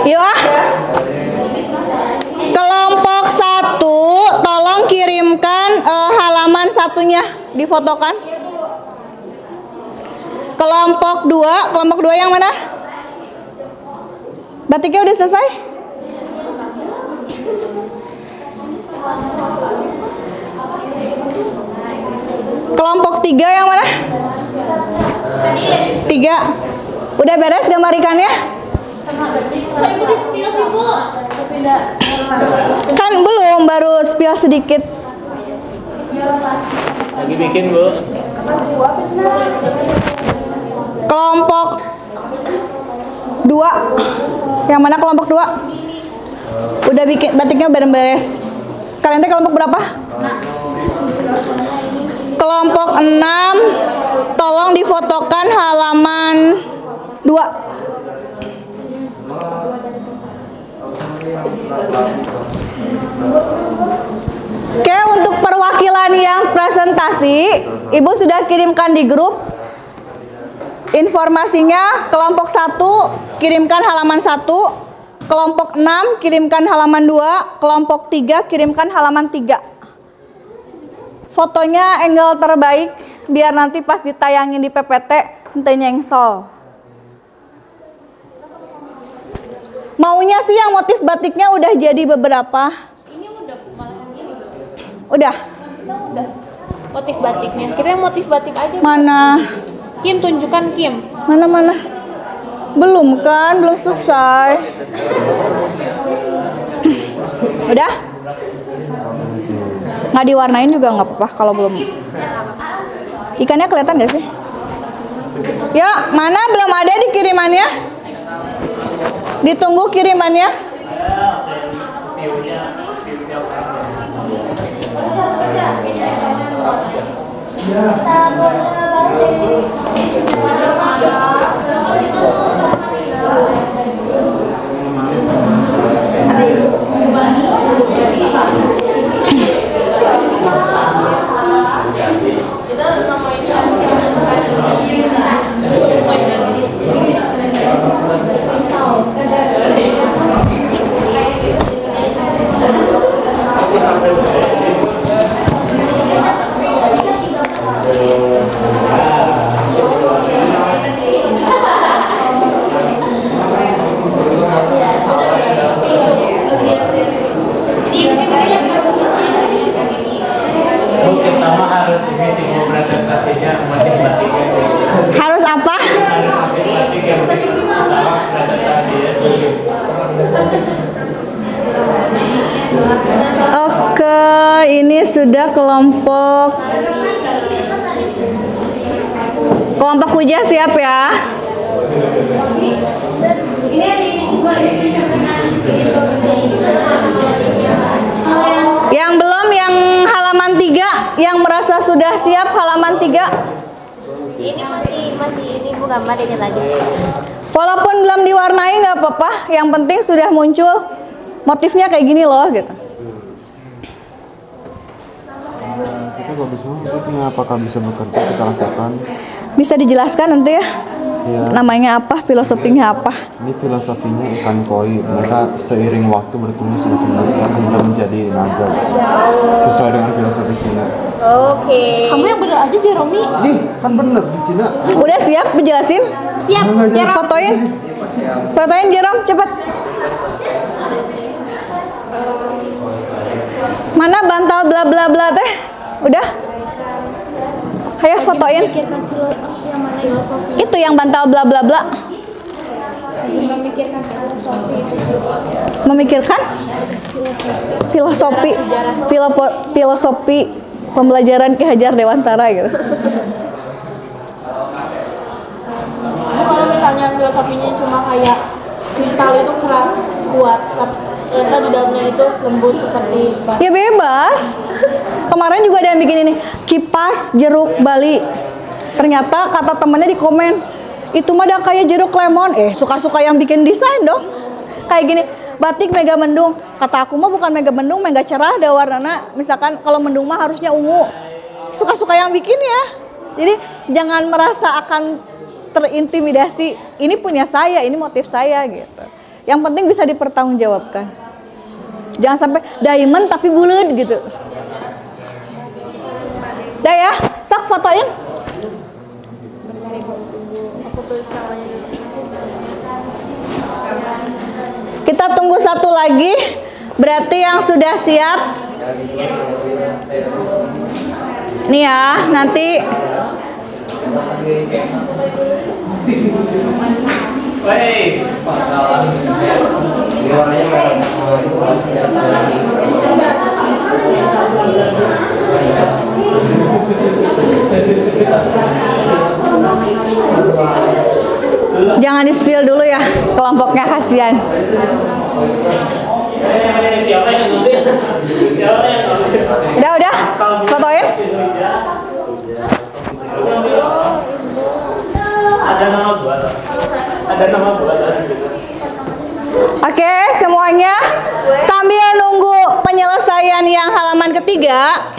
Yuk ah. Kelompok 1, tolong kirimkan halaman satunya difotokan. Kelompok 2 yang mana? Batiknya udah selesai? Kelompok 3 yang mana? 3. Udah beres gambar ikannya? Kan belum, baru spill sedikit. Lagi bikin, Bu. Kelompok 2. Yang mana kelompok 2? Udah bikin batiknya beres. Kalian teh kelompok berapa? Kelompok 6. Tolong difotokan halaman 2. Oke, untuk perwakilan yang presentasi, Ibu sudah kirimkan di grup. Informasinya kelompok 1 kirimkan halaman 1, kelompok 6 kirimkan halaman 2, kelompok 3 kirimkan halaman 3. Fotonya angle terbaik biar nanti pas ditayangin di PPT ente nyengsol. Maunya sih yang motif batiknya udah jadi beberapa. Ini udah malahan ini. Udah. Kita udah motif batiknya. Kita motif batik aja. Mana? Kim tunjukkan Kim. Mana? Belum kan? Belum selesai. Udah? Nggak diwarnain juga nggak apa-apa kalau belum. Ikannya kelihatan nggak sih? Ya, mana belum ada di kirimannya? Ditunggu kirimannya. Harus apa? Oke, ini sudah kelompok Puja siap ya. Yang belum, yang halaman 3, yang merasa sudah siap halaman 3. Ini masih ini Bu, gambar dikit lagi. Walaupun belum diwarnai nggak apa-apa, yang penting sudah muncul motifnya kayak gini loh gitu. Kita bagus banget. Apakah bisa bekerja kita lakukan? Bisa dijelaskan nanti ya? Ya. Namanya apa, filosofinya apa? Ini filosofinya ikan koi. Mereka seiring waktu bertumbuh semakin besar hingga menjadi naga. Sesuai dengan filosofi Cina. Oke. Kamu yang bener aja Jeromi. Ih, kan bener di Cina. Udah siap dijelasin? Siap. Jerom. Fotoin Jerom, cepet. Mana bantal bla bla bla teh? Udah? Ayo fotoin. Itu yang bantal bla bla bla. Memikirkan filosofi pembelajaran Ki Hajar Dewantara gitu. Kalau misalnya filosofinya cuma kayak kristal itu keras, kuat, tapi ternyata di dalamnya itu lembut seperti batu. Ya bebas. Kemarin juga ada yang bikin ini kipas jeruk Bali. Ternyata kata temennya di komen, itu mah udah kayak jeruk lemon. Suka-suka yang bikin desain dong. Kayak gini, batik mega mendung. Kata aku mah bukan mega mendung, mega cerah ada warnanya. Misalkan kalau mendung mah harusnya ungu. Suka-suka yang bikin ya. Jadi jangan merasa akan terintimidasi. Ini punya saya, ini motif saya gitu. Yang penting bisa dipertanggungjawabkan. Jangan sampai diamond tapi bulat gitu. Dah ya, sak fotoin. Kita tunggu satu lagi. Berarti yang sudah siap. Nih ya, nanti. Jangan di-spill dulu ya, kelompoknya kasihan. Udah, fotoin. Ada nama buat. Oke, semuanya sambil nunggu penyelesaian yang halaman ketiga,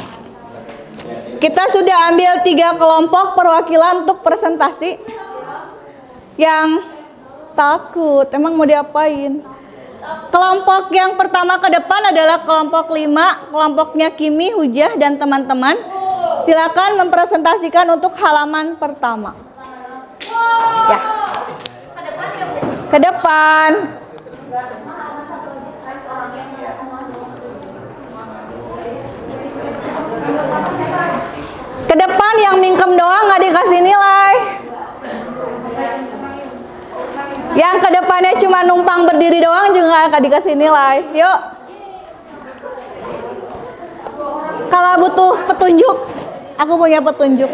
kita sudah ambil 3 kelompok perwakilan untuk presentasi. Yang takut, emang mau diapain? Kelompok yang pertama ke depan adalah kelompok 5, kelompoknya Kimi, Hujah, dan teman-teman. Silakan mempresentasikan untuk halaman pertama. Ya. Ke depan. Ke depan yang mingkem doang nggak dikasih nilai. Yang ke depannya cuma numpang berdiri doang juga nggak dikasih nilai. Yuk. Kalau butuh petunjuk, aku punya petunjuk.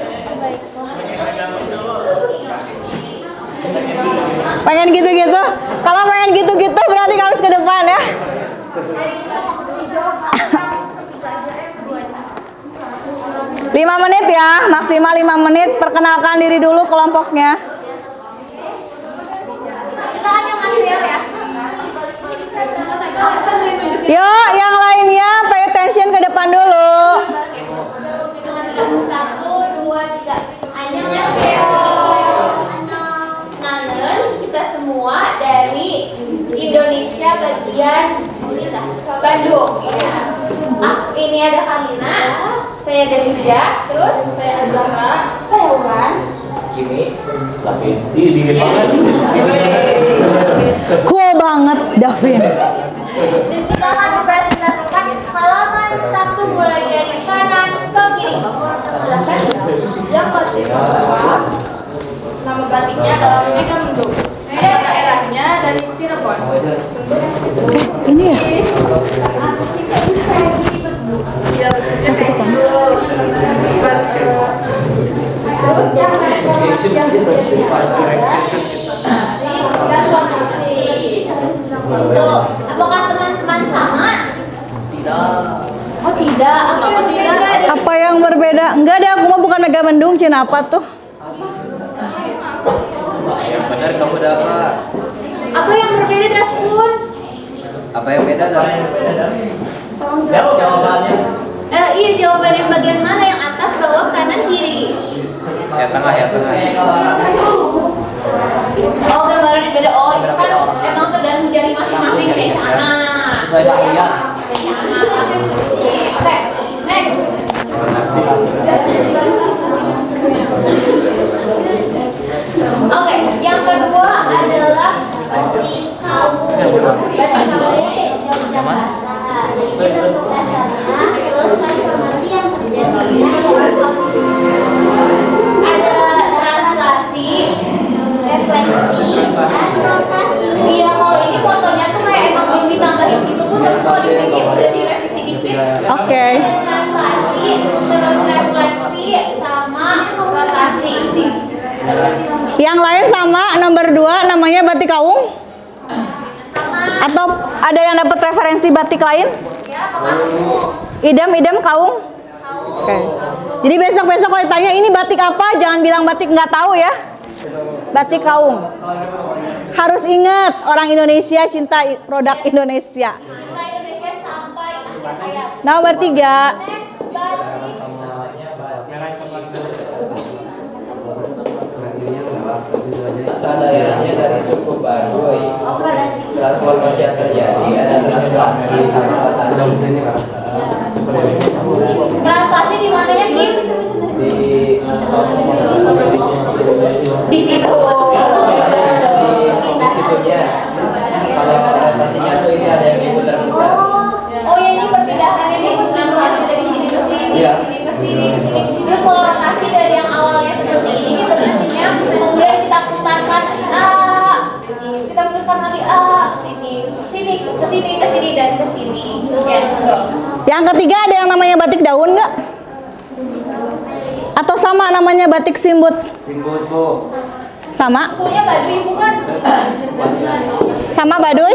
Pengen gitu-gitu? Kalau pengen gitu-gitu berarti harus ke depan ya. 5 menit ya, maksimal 5 menit. Perkenalkan diri dulu kelompoknya. Yuk, yang lainnya pay attention ke depan dulu. 1, 2, 3. Annyeonghaseyo. Nanen, kita semua dari Indonesia bagian Bandung. Ini ada Kalina, saya Devija, terus saya Azahra, saya Uran, Kimi, tapi dingin banget. Cool banget, Davin. dan kita akan mempresentasikan halaman 1 mulai dari kanan ke kiri. Yang batik nama batiknya adalah Megamendung. Nama daerahnya dari Cirebon. Ini ya. Masuk ke sana. Tuh, apakah teman-teman sama? Oh tidak, apa tidak? Apa yang berbeda? Enggak deh, aku mah bukan Megamendung, Cina apa tuh? Yang benar kamu udah apa? Apa yang berbeda Daskun? Apa yang beda dah? Jawabannya Iya, jawaban yang bagian mana? Yang atas, bawah, kanan, kiri? Ya tengah, ya tengah. Oh, gambaran yang beda. Oh, itu kan emang tergantung dari masing-masing deh, Cana. saya lihat. Oke, next. Oke, yang kedua adalah batik kaum. Batik kaum Yogyakarta. Ini bentuk dasarnya, terus transformasi yang terjadi. Ada translasi, refleksi, dan rotasi. Iya, kalau ini fotonya tuh kayak emang ditambahin gitu tuh, tapi kalau di sini udah direvisi dikit. Oke. Ada translasi, terus refleksi, sama rotasi. Yang lain sama nomor 2 namanya batik kaung? Atau ada yang dapat referensi batik lain? Idam kaung? Oke. Jadi besok-besok kalau ditanya ini batik apa, jangan bilang batik nggak tahu ya. Batik kaung. Harus ingat orang Indonesia cinta produk Indonesia. Cinta Indonesia sampai akhir hayat. Nomor 3. Next, batik. Asal daerahnya dari suku Baduy. Oh, gradasi. Transformasi yang terjadi ada translasi sama rotasi. Translasi di mananya, Kim? Di situ. Di situnya. Kalau rotasinya tuh ini ada yang diputar-putar. Oh ya, ini perpindahan ini translasi dari sini ke sini, Iya. sini ke sini, ke sini. Terus kalau rotasi dari yang awalnya seperti ini bentuknya, kemudian kita putarkan sini, kita putarkan lagi sini, sini, ke sini, ke sini dan ke sini. Yes, betul. Yang ketiga ada yang namanya batik daun nggak? Atau sama namanya batik simbut? Simbut bu. Sama? Punya Baduy bukan? Sama Baduy?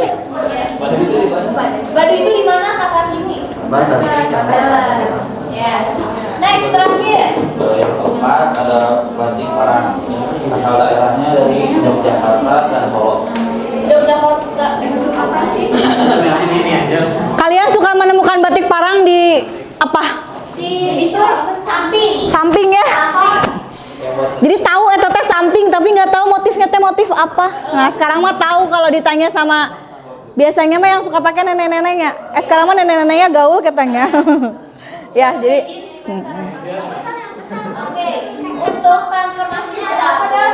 Baduy itu di mana kakak ini? Banten. Yes. Next, terakhir. Yang keempat ada batik parang, asal daerahnya dari Yogyakarta dan Solo. Yogyakarta. Apa sih? Ini aja. Kalian suka menemukan batik parang di apa? Di itu samping. Samping ya? Samping. Jadi tahu teh samping tapi nggak tahu motifnya teh motif apa. Nah sekarang mah tahu kalau ditanya sama biasanya mah yang suka pakai nenek-neneknya. Sekarang mah nenek-neneknya gaul katanya. Ya jadi. Oke, untuk transformasinya ada apa dah?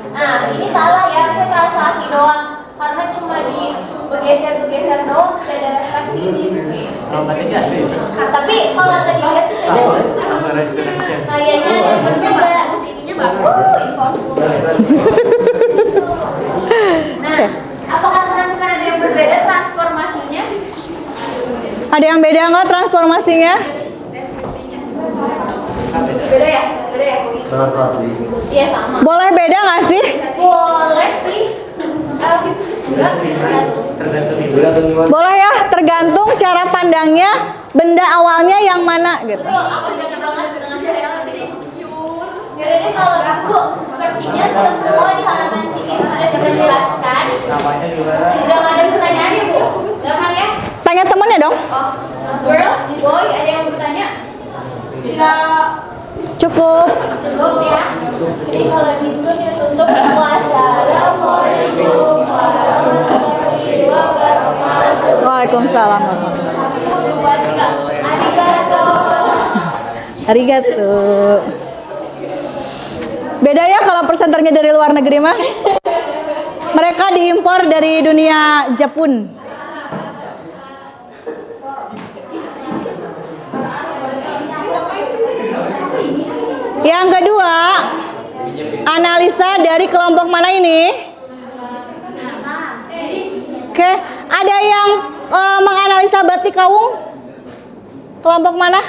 Nah, ini salah ya, itu translasi doang. Karena cuma di bergeser doang, tidak ada refleksi ini. Oh, berarti asli. Tapi kalau tadi lihat sih Sama restoration. kayaknya ada yang berbeda. Ininya bagus, informal. Nah, apakah teman-teman ada yang berbeda transformasinya? Ada yang beda nggak transformasinya? Beda ya? Beda ya? Iya sama. Boleh beda nggak sih? Boleh sih. Enggak. Boleh ya, tergantung cara pandangnya benda awalnya yang mana gitu. Betul, aku setuju banget dengan saya tadi. Yaudah deh kalau gitu Bu, sepertinya semua di halaman sini sudah kita jelaskan. Namanya gimana? Udah nggak ada pertanyaan ya Bu? Gampang ya? Tanya temennya dong. Oh, girls, boy, ada yang mau bertanya? Tidak. Cukup. Cukup ya. Jadi kalau gitu ditutup wassalamualaikum warahmatullahi wabarakatuh. Waalaikumsalam. Arigato. Arigato. Beda ya kalau presenternya dari luar negeri mah. Mereka diimpor dari dunia Jepun. Yang kedua, analisa dari kelompok mana ini? Oke, ada yang menganalisa batik kawung? Kelompok mana?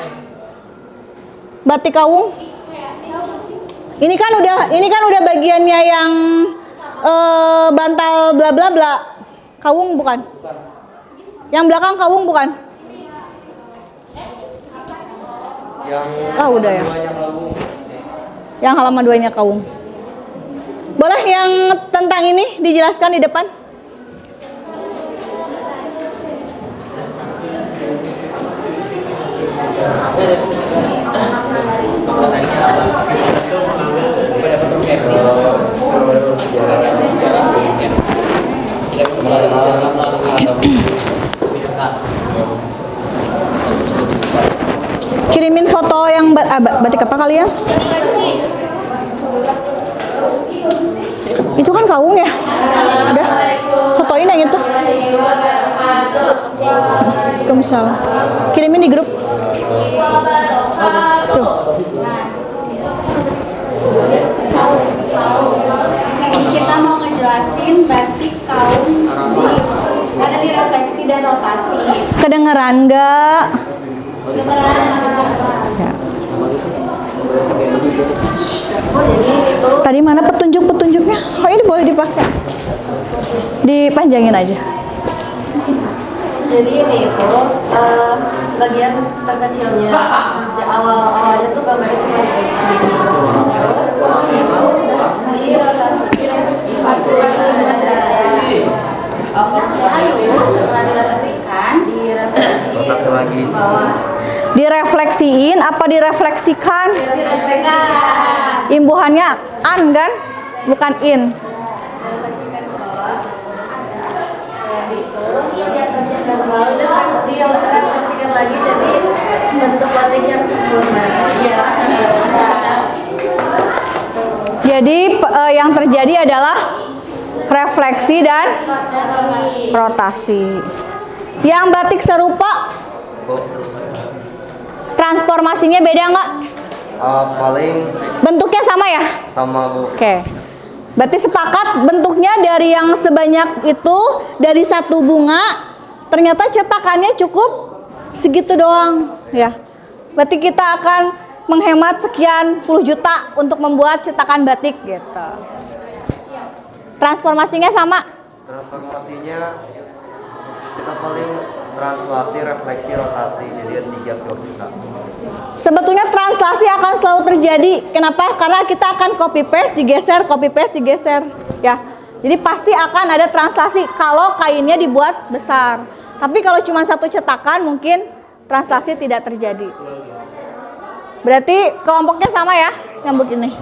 Batik kawung? Ini kan udah bagiannya yang bantal bla bla bla. Kawung bukan? Yang belakang kawung bukan? Udah ya. Yang halaman 2-nya kawung. Boleh yang tentang ini dijelaskan di depan? Kirimin foto yang batik apa kalian? Itu kan kawung ya? Udah, fotoin yang itu. Waalaikumsalam. Kirimin di grup. Tuh. Sini kita mau ngejelasin batik kaum ada di refleksi dan rotasi. Kedengeran nggak? Ya. Jadi itu Tadi mana petunjuk-petunjuknya? Oh ini boleh dipakai. Dipanjangin aja. Jadi ini itu bagian terkecilnya. Di awalnya tuh gambarnya cuma kayak segini. Terus itu dirotasi lalu setelah dirotasikan direfleksi bawah. Direfleksiin apa direfleksikan? Direfleksikan. Imbuhannya an kan? Bukan in. Direfleksikan ke bawah. Lalu direfleksikan lagi jadi bentuk batik yang sempurna. Jadi yang terjadi adalah refleksi dan rotasi. Yang batik serupa transformasinya beda nggak? Paling Bentuknya sama ya? sama Bu. Oke. Berarti sepakat bentuknya dari yang sebanyak itu, dari satu bunga, ternyata cetakannya cukup segitu doang ya. Berarti kita akan menghemat sekian puluh juta untuk membuat cetakan batik gitu. Transformasinya sama? Transformasinya kita paling translasi, refleksi, rotasi. Jadi ada 3 kita. Sebetulnya translasi akan selalu terjadi. Kenapa? Karena kita akan copy paste digeser, ya. Jadi pasti akan ada translasi kalau kainnya dibuat besar. Tapi kalau cuma satu cetakan mungkin translasi tidak terjadi. Berarti kelompoknya sama ya, yang begini.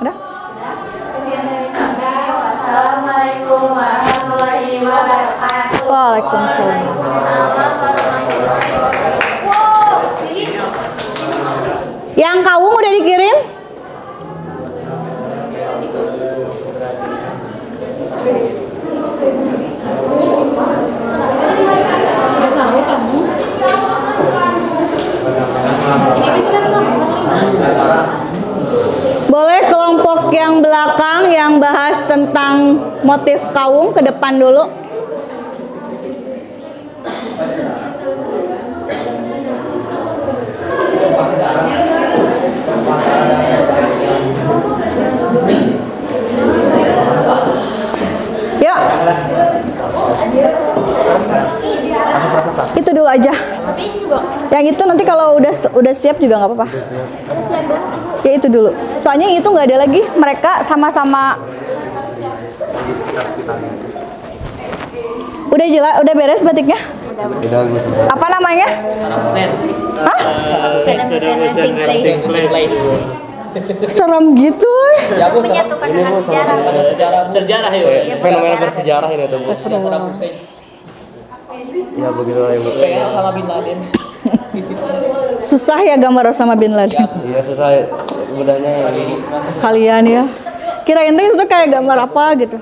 Udah? Assalamualaikum warahmatullahi wabarakatuh. Waalaikumsalam. Yang kawung udah dikirim? Boleh kelompok yang belakang yang bahas tentang motif kawung ke depan dulu. Yuk. Itu dulu aja. Yang itu nanti kalau udah siap juga nggak apa-apa. Ya itu dulu. Soalnya yang itu nggak ada lagi. Mereka sama-sama. Udah jelas, udah beres batiknya? Apa namanya? Hah? Resting place. Serem gitu. Ya Bu, Menyatukan ini dengan Bu, sejarah. sama sejarah. Sejarah ya. Fenomena bersejarah ini tuh Bu. Ya begitu lah ya Bu. Kayak sama Bin Laden. Susah ya gambar Osama bin Laden. Iya selesai. Mudahnya Kalian ya. Kirain itu tuh kayak gambar apa gitu.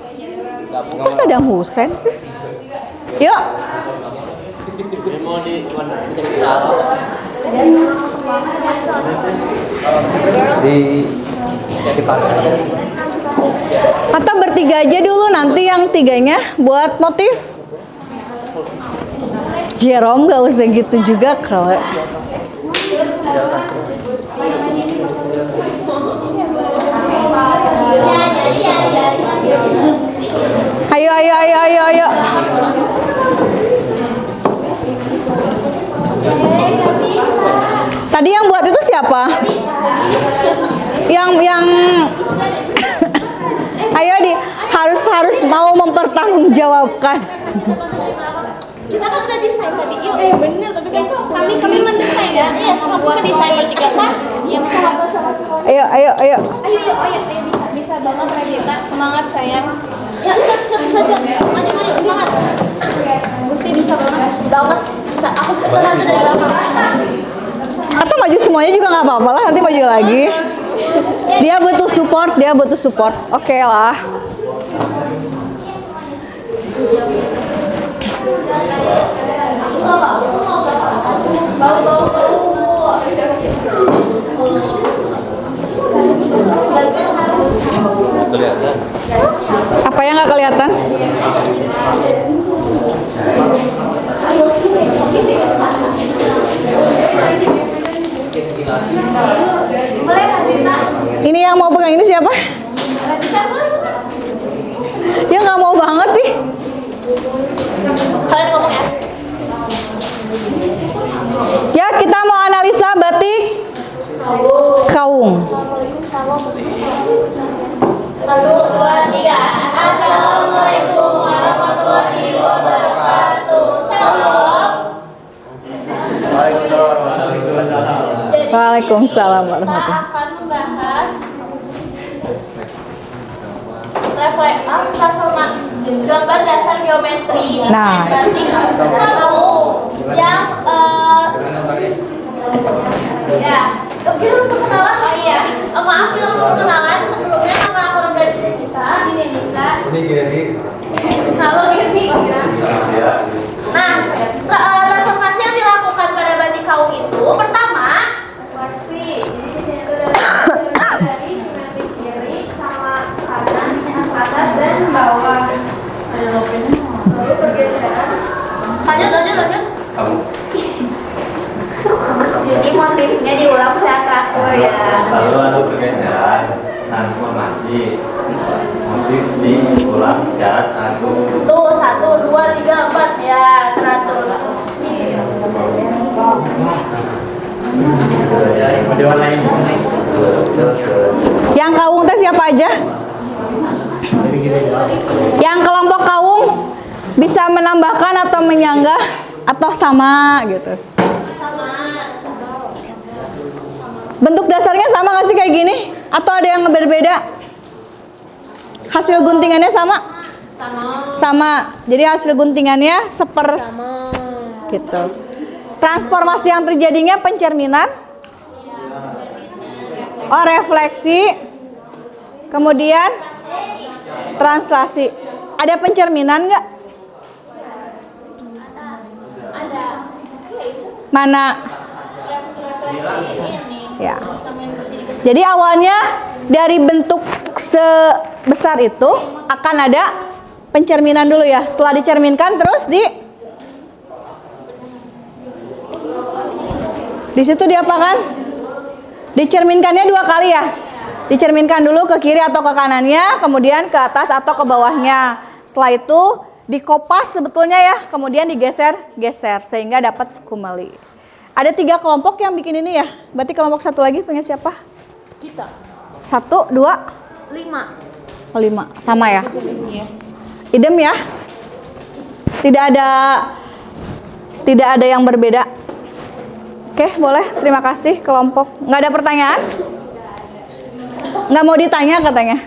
Kok Saddam Hussein sih? Yuk. Ini mau di mana? Atau bertiga aja dulu, nanti yang tiganya buat motif. Jerome gak usah gitu juga kalau. Ayo, ayo, ayo, ayo, ayo. Tadi yang buat itu siapa? Yang ayo harus mau mempertanggungjawabkan. Kita kan udah desain tadi. Yuk, bener, tapi kan kami mendesain ya. Iya, kamu mendesain bertiga kan? Iya, sama-sama. Ayo, ayo, ayo. Ayo, bisa banget Radita. Semangat sayang. Ya, cek saja. Maju, semangat. Gusti bisa banget. Bisa. Aku bantu dari belakang. Atau maju semuanya juga nggak apa-apa lah, nanti maju lagi. Dia butuh support. Oke lah. Kelihatan. Apa yang nggak kelihatan? Ini yang mau pegang ini siapa? Ya nggak mau banget sih. Kalian ngomong ya. Ya, kita mau analisa batik kaung. 1, 2, 3. Assalamualaikum warahmatullahi wabarakatuh. Shalom. Waalaikumsalam Kita warahmatullahi. akan membahas transformasi gambar dasar geometri Nah. batik kamu yang ya kita perkenalan. Oh iya, maaf kita perkenalan sebelumnya. Nama aku Nisa. Ini Geri. Halo Geri. Nah, transformasi yang dilakukan pada batik kaung itu pertama dari simetri kiri sama kanan ke atas dan bawah. Lalu pergeseran. Lanjut. Jadi motifnya diulang secara teratur ya. Lalu ada pergeseran transformasi, motif diulang secara teratur. Tuh 1, 2, 3, 4 ya teratur. Yang kaung teh siapa aja? Yang kelompok kaung bisa menambahkan atau menyanggah atau sama gitu. Sama. Bentuk dasarnya sama nggak sih kayak gini? Atau ada yang berbeda? Hasil guntingannya sama? Sama. Jadi hasil guntingannya gitu. Transformasi yang terjadinya pencerminan, refleksi, kemudian translasi. Ada pencerminan nggak? Ada. Mana? Ya. Jadi awalnya dari bentuk sebesar itu akan ada pencerminan dulu ya. Setelah dicerminkan terus di situ diapakan? Dicerminkannya 2 kali ya. Dicerminkan dulu ke kiri atau ke kanannya, kemudian ke atas atau ke bawahnya. Setelah itu dikopas sebetulnya ya, kemudian digeser sehingga dapat kumeli. Ada 3 kelompok yang bikin ini ya. Berarti kelompok satu lagi punya siapa? Kita 1, 2, 5. 5. Sama ya? Iya. Idem ya? Tidak ada yang berbeda. Oke, boleh. Terima kasih kelompok. Nggak ada pertanyaan? Nggak mau ditanya katanya.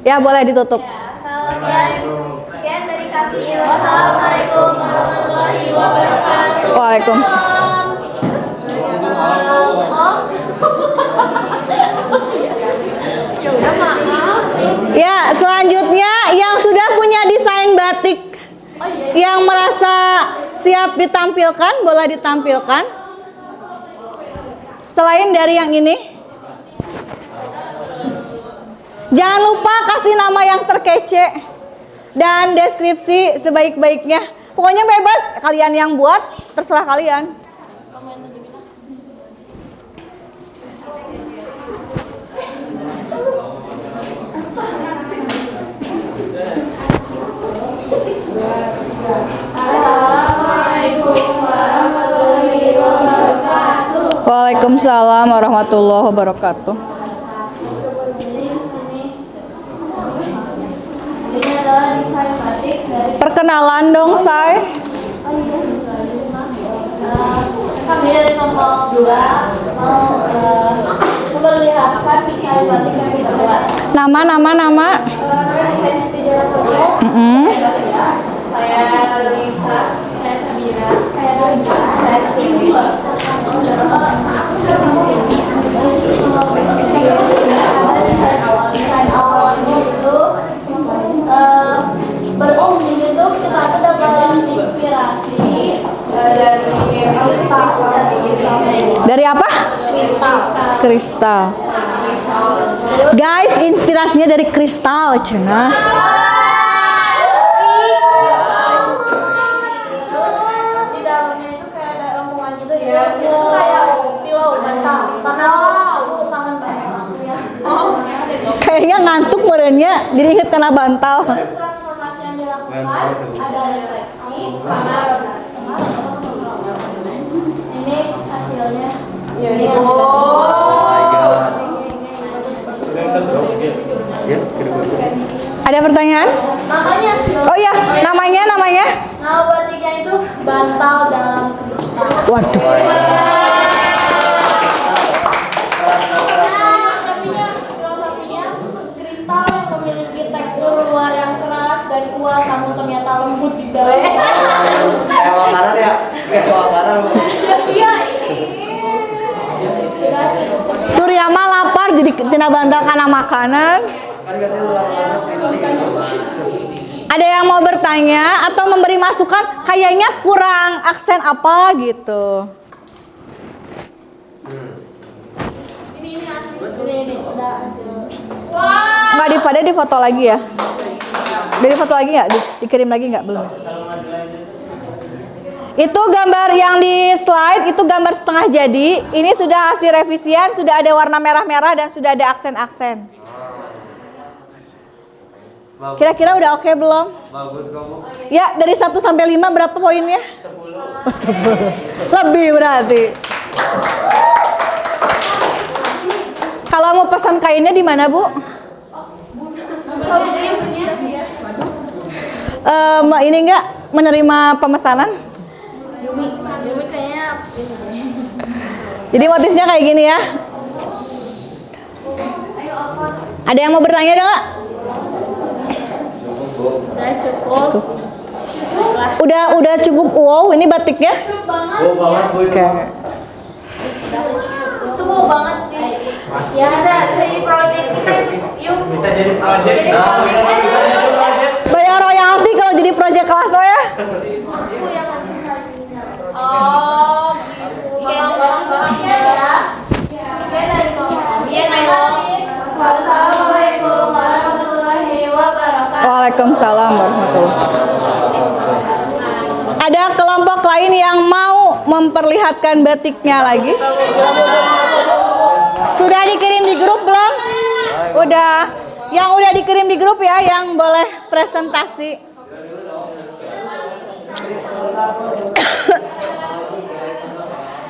Ya, boleh ditutup. Sekian dari kami. Wassalamualaikum warahmatullahi wabarakatuh. Waalaikumsalam. Ya udah maaf. Ya, selanjutnya yang sudah punya desain batik yang merasa siap ditampilkan, boleh ditampilkan. Selain dari yang ini. Jangan lupa kasih nama yang terkece dan deskripsi sebaik-baiknya. Pokoknya bebas kalian yang buat, terserah kalian. Waalaikumsalam warahmatullahi wabarakatuh. Perkenalan dong, Say. Kami dari kelompok 2 mau memperlihatkan desain batik yang kita buat. Nama. Saya Siti Jarapoja. Saya Lisa, saya Sabira, saya Lisa, saya Siti. Desain awalnya itu ini tuh kita tuh dapat inspirasi dari kristal. Dari apa? Kristal. Guys, inspirasinya dari kristal, cenah. Di dalamnya itu kayak ada lengkungan gitu ya. Itu kayak pilau bantal. Karena aku kangen banget. Kayaknya ngantuk merenya, jadi inget kena bantal. Transformasi yang dilakukan ada refleksi sama ini hasilnya. Ada pertanyaan? Namanya. Oh iya, namanya. Nama batiknya itu bantal dalam kristal. Waduh. Filosofinya kristal yang memiliki tekstur luar yang keras dan kuat, namun ternyata lembut di dalam. Kayak makanan ya? Kayak makanan. Iya. Surya mah lapar jadi tina bantal karena makanan. Ada yang mau bertanya atau memberi masukan? Kayaknya kurang aksen apa gitu. Ini udah hasil. Nggak di foto lagi ya? Dari foto lagi nggak? Dikirim lagi nggak? Belum. Itu gambar yang di slide, itu gambar setengah jadi. Ini sudah hasil revisian, sudah ada warna merah-merah dan sudah ada aksen-aksen. Kira-kira udah oke belum? Bagus kamu. Ya, dari 1 sampai 5 berapa poinnya? 10. Oh, 10. Lebih berarti. Kalau mau pesan kainnya di mana, Bu? Ini enggak menerima pemesanan? Yumi kayaknya Jadi motifnya kayak gini ya. Ada yang mau bertanya enggak? saya cukup. Udah cukup wow ini batiknya? Wow banget Bu. Oke. Itu mau banget sih. Ya bisa jadi project kita yuk. Bisa jadi project. Bayar royalti kalau jadi project kelas lo ya. Aku yang oh gitu. Bikin ya. Oke dari kelompok kami. Assalamualaikum warahmatullahi wabarakatuh. Waalaikumsalam warahmatullahi wabarakatuh. Ada kelompok lain yang mau memperlihatkan batiknya lagi? Sudah dikirim di grup belum? Udah. Yang udah dikirim di grup ya, yang boleh presentasi.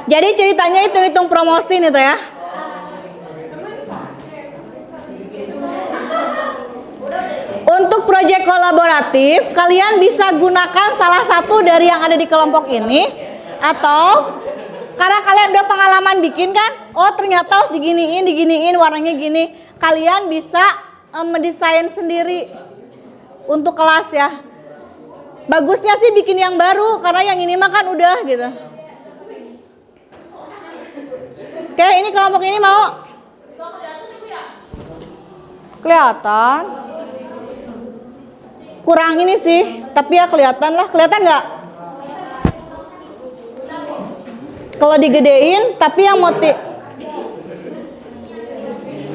Jadi ceritanya itu hitung promosi nih tuh ya. Untuk proyek kolaboratif, kalian bisa gunakan salah satu dari yang ada di kelompok ini, atau karena kalian udah pengalaman bikin kan, oh ternyata harus diginiin, warnanya gini, kalian bisa mendesain sendiri untuk kelas ya. Bagusnya sih bikin yang baru, karena yang ini mah kan udah gitu. Oke, ini kelompok ini mau kelihatan. Kurang ini sih, tapi ya kelihatan lah. Kelihatan nggak? Kalau digedein, tapi yang motif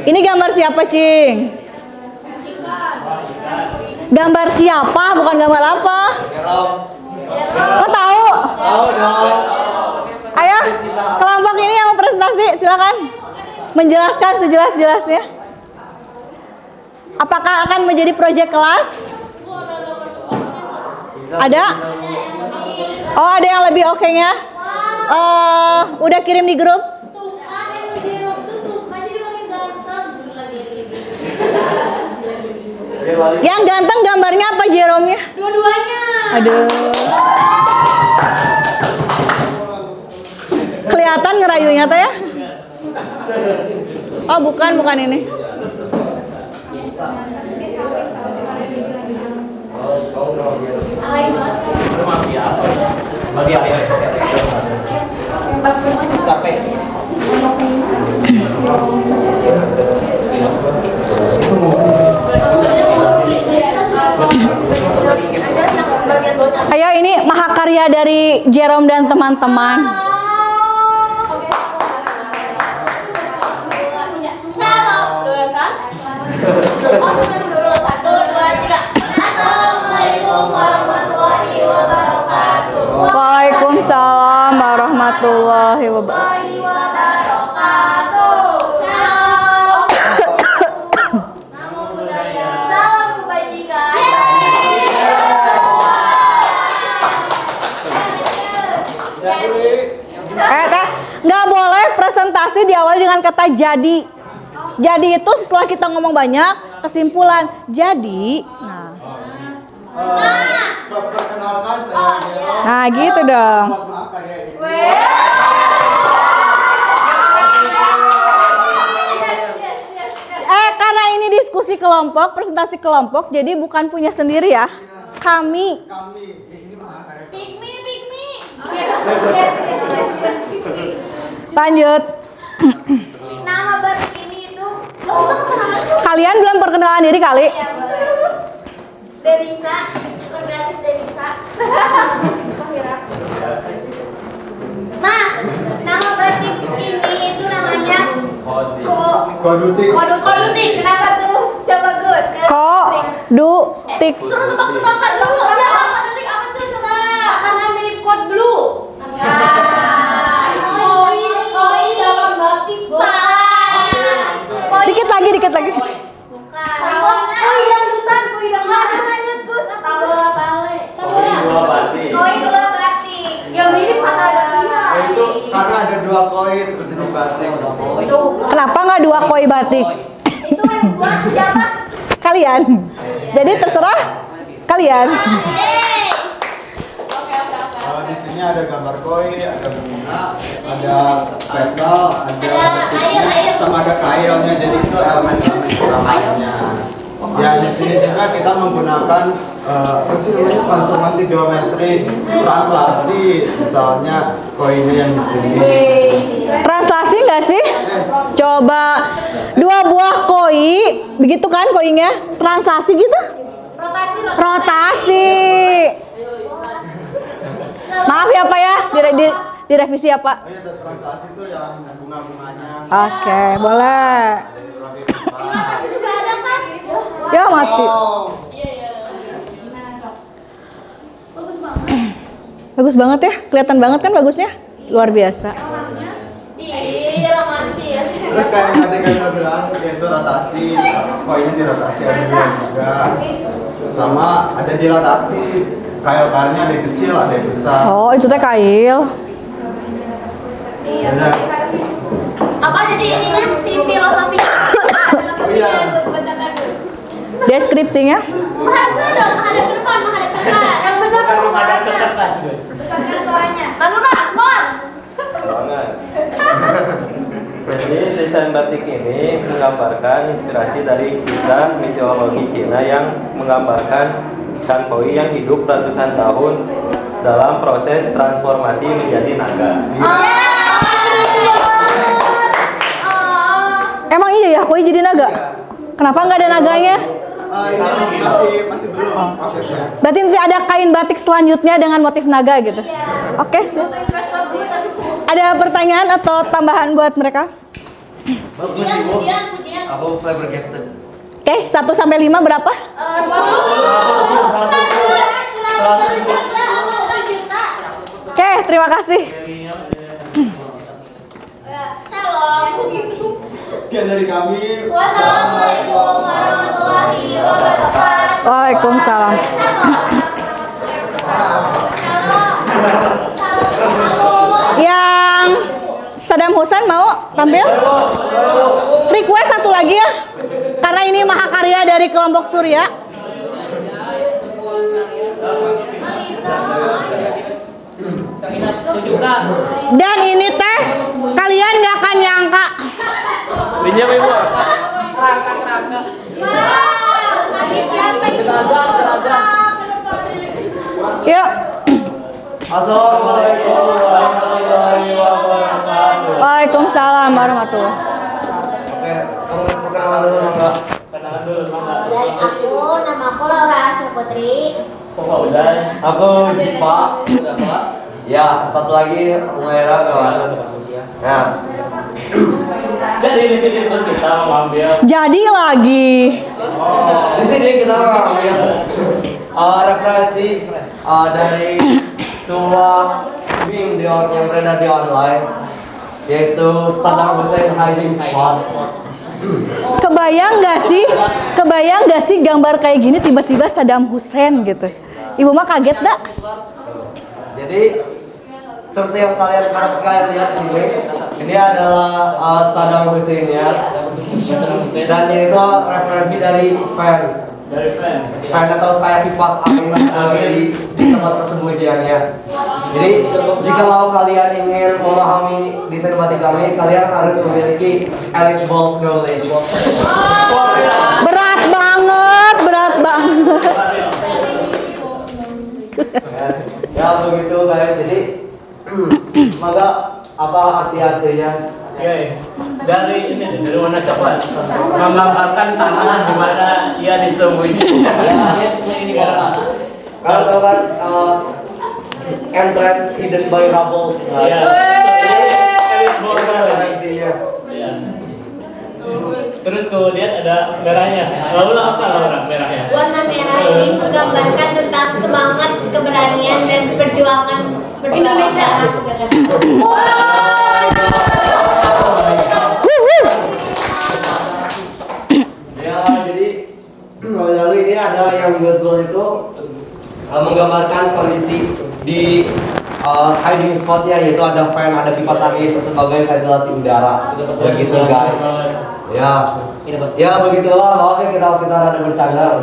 Ini gambar siapa, Cing? Gambar siapa, bukan gambar apa? Kok tahu? Tahu dong. Ayo, kelompok ini yang mau presentasi, silakan menjelaskan sejelas-jelasnya. Apakah akan menjadi proyek kelas? Ada? Oh, ada yang lebih oke-nya? Udah kirim di grup? Yang ganteng gambarnya apa, Jerome-nya? Dua-duanya. Aduh. Kelihatan ngerayunya teh ya? Oh, bukan ini. Ayo, ini mahakarya dari Jerome dan teman-teman. Waalaikumsalam warahmatullahi wabarakatuh. Namo Buddhaya. Salam kebajikan. Nggak boleh presentasi diawali dengan kata jadi. Jadi itu setelah kita ngomong banyak, kesimpulan. Jadi, Perkenalkan saya Jerome. nah gitu dong. Karena ini diskusi kelompok, presentasi kelompok, jadi bukan punya sendiri ya. Kami. Pick me. Lanjut. Nama batik ini itu Kalian belum perkenalan diri kali? Denisa, Cornelis Denisa. Nah, nama batik ini itu namanya Kodutik. Kodutik. Kenapa tuh? Coba Gus. Kodutik. Suruh tebak-tebakan dulu. Kodutik apa tuh? Coba. Makanan mirip kod blue. Koi dalam batik. Salah. Dikit lagi. Bukan. Koi dangdutan. Lanjut Gus. Tabula balik. Koi dua batik. Yang mirip atau ada Itu karena ada 2 koi terus ini batik. Kenapa nggak 2 koi batik? Itu yang buat siapa? Kalian. Jadi terserah kalian. Di sini ada gambar koi, ada bunga, ada petal, ada air. sama ada kailnya. Jadi itu elemen-elemen utamanya. Ya di sini juga kita menggunakan transformasi geometri, translasi, misalnya koinnya yang di sini. Translasi nggak sih? Coba 2 buah koi, begitu kan koinnya? Translasi gitu? Rotasi. Maaf ya Pak ya, direvisi ya Pak. Oh iya, translasi itu yang bunga-bunganya. Oke, boleh. Rotasi juga ada kan? Ya mati. Bagus banget ya, kelihatan banget kan bagusnya? Luar biasa. Iya, romantis ya. Terus kayak yang tadi kalian bilang yaitu rotasi, koinnya dirotasi ada juga. Sama ada dilatasi, kail-kailnya ada yang kecil, ada yang besar. Oh, itu teh kail. Ada. Apa jadi ininya si filosofi? Iya. Deskripsinya? Menghadap dong, menghadap ke depan. Yang besar kan suaranya. Besarkan suaranya. Lalu nak, semua. Banget. Jadi desain batik ini menggambarkan inspirasi dari kisah mitologi Cina yang menggambarkan ikan koi yang hidup ratusan tahun dalam proses transformasi menjadi naga. Emang iya ya koi jadi naga? Kenapa nggak ada naganya? Ini masih belum prosesnya. Berarti nanti ada kain batik selanjutnya dengan motif naga gitu. Oke, siap. Ada pertanyaan atau tambahan buat mereka? Bagus sih, Bu. Pujian. Aku flabbergasted. Oke, 1 sampai 5 berapa? 10 juta. Oke, terima kasih. Shalom. Begitu. Sekian dari kami. Wassalamualaikum warahmatullahi wabarakatuh. Waalaikumsalam. Yang Saddam Hussein mau tampil? Request satu lagi ya. Karena ini mahakarya dari kelompok Surya. Dan ini teh kalian nggak akan nyangka. Pinjam ibu. Yuk. Assalamualaikum warahmatullahi wabarakatuh. Waalaikumsalam warahmatullahi. Oke, perkenalan dulu Mangga. Dari aku, nama aku Laura Asma Putri. Aku Jipa. Ya, satu lagi Umaira Gawasan. Nah, Jadi di sini pun kita mengambil Jadi lagi. di sini kita mengambil referensi dari sebuah meme yang beredar di online, yaitu Saddam Hussein hiding spot. Kebayang gak sih gambar kayak gini tiba-tiba Saddam Hussein gitu. Ibu mah kaget dak? Jadi seperti yang kalian lihat di sini, ini adalah Saddam Hussein ya, dan itu referensi dari fan atau kayak kipas angin di tempat persembunyiannya. Jadi jika mau kalian ingin memahami desain batik kami, kalian harus memiliki elite bulk knowledge. Berat banget. Ya begitu guys. Jadi maka apa arti-artinya? dari warna coklat menggambarkan tanah di mana ia disembunyikan. Kalau tahu kan entrance hidden by rubble. Iya. Iya. Terus kemudian ada merahnya. Lalu apa warna merahnya? Warna merah ini menggambarkan tentang semangat, keberanian dan perjuangan Indonesia. Ya, jadi lalu ini ada yang gold itu menggambarkan kondisi di hiding spotnya, yaitu ada fan, ada kipas angin sebagai ventilasi udara. Begitu guys. Ya begitulah, maaf ya kita rada bercanda.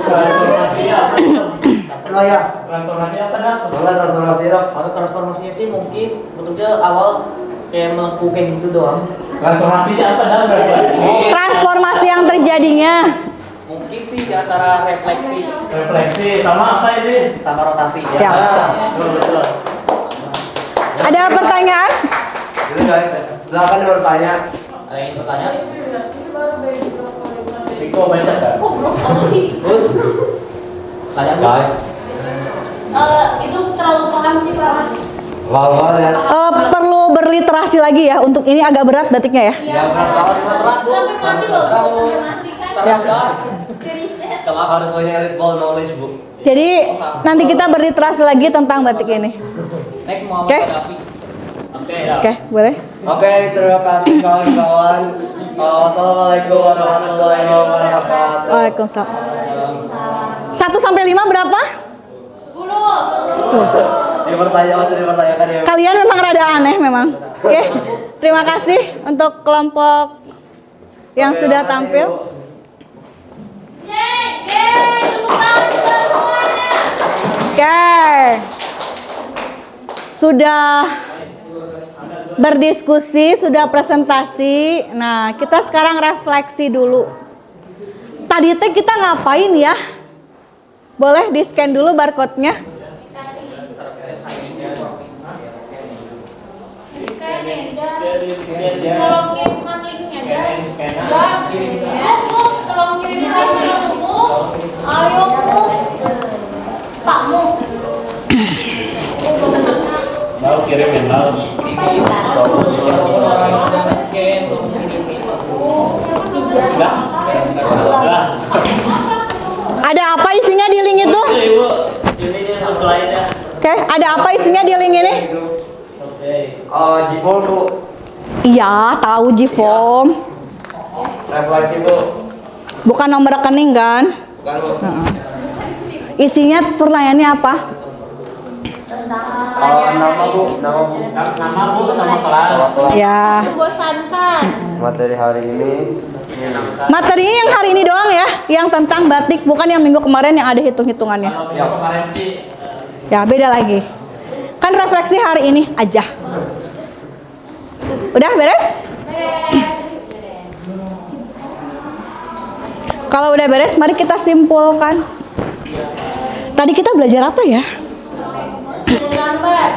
Transformasi apa? Nah ya, Transformasi apa dah? mana transformasi dok? Atau transformasinya sih mungkin bentuknya awal kayak melepuh kayak gitu doang. Transformasinya apa dah? Transformasi yang terjadinya. Mungkin sih di antara Refleksi sama apa ini? sama rotasi. Ya. Betul. Ada pertanyaan? Gitu guys, silakan bertanya. Ada yang bertanya? Riko baca kan? Terus tanya Guys, Itu terlalu paham sih Pak. wow ya. Perlu berliterasi lagi ya, untuk ini agak berat batiknya ya. Ya berat. Sampai mati loh. Mati kan. Ya. Riset. Kalau harus punya elite ball knowledge bu. Jadi nanti kita berliterasi lagi tentang batik ini. next Muhammad Oke. Gaddafi. Oke, boleh. Oke, terima kasih kawan-kawan. Wassalamualaikum warahmatullahi wabarakatuh. Waalaikumsalam. 1 sampai 5 berapa? 10. Dipertanyakan ya. Kalian memang rada aneh memang. Oke, terima kasih untuk kelompok yang sudah tampil. Oke, sudah berdiskusi, sudah presentasi. Nah, kita sekarang refleksi dulu. Tadi teh kita ngapain ya? Boleh di-scan dulu barcode-nya? Tolong kirimkan linknya guys. Tolong kirimkan linkmu. Ayo mu. Pakmu. Mau kirimin mau. Ada apa isinya di link itu? Oke, ada apa isinya di link ini? G-form Bu. Iya, tahu G-form. Refleksi Bu. Bukan nomor rekening kan? Bukan Bu. Isinya pertanyaannya apa? Nama Bu. Nama Bu sama kelas. Ya. Membosankan. Materi hari ini menyenangkan. Materinya yang hari ini doang ya, yang tentang batik, bukan yang minggu kemarin yang ada hitung-hitungannya. Yang kemarin sih Ya, beda lagi. Kan refleksi hari ini aja. Udah beres? Kalau udah beres, mari kita simpulkan. Tadi kita belajar apa ya? Gambar.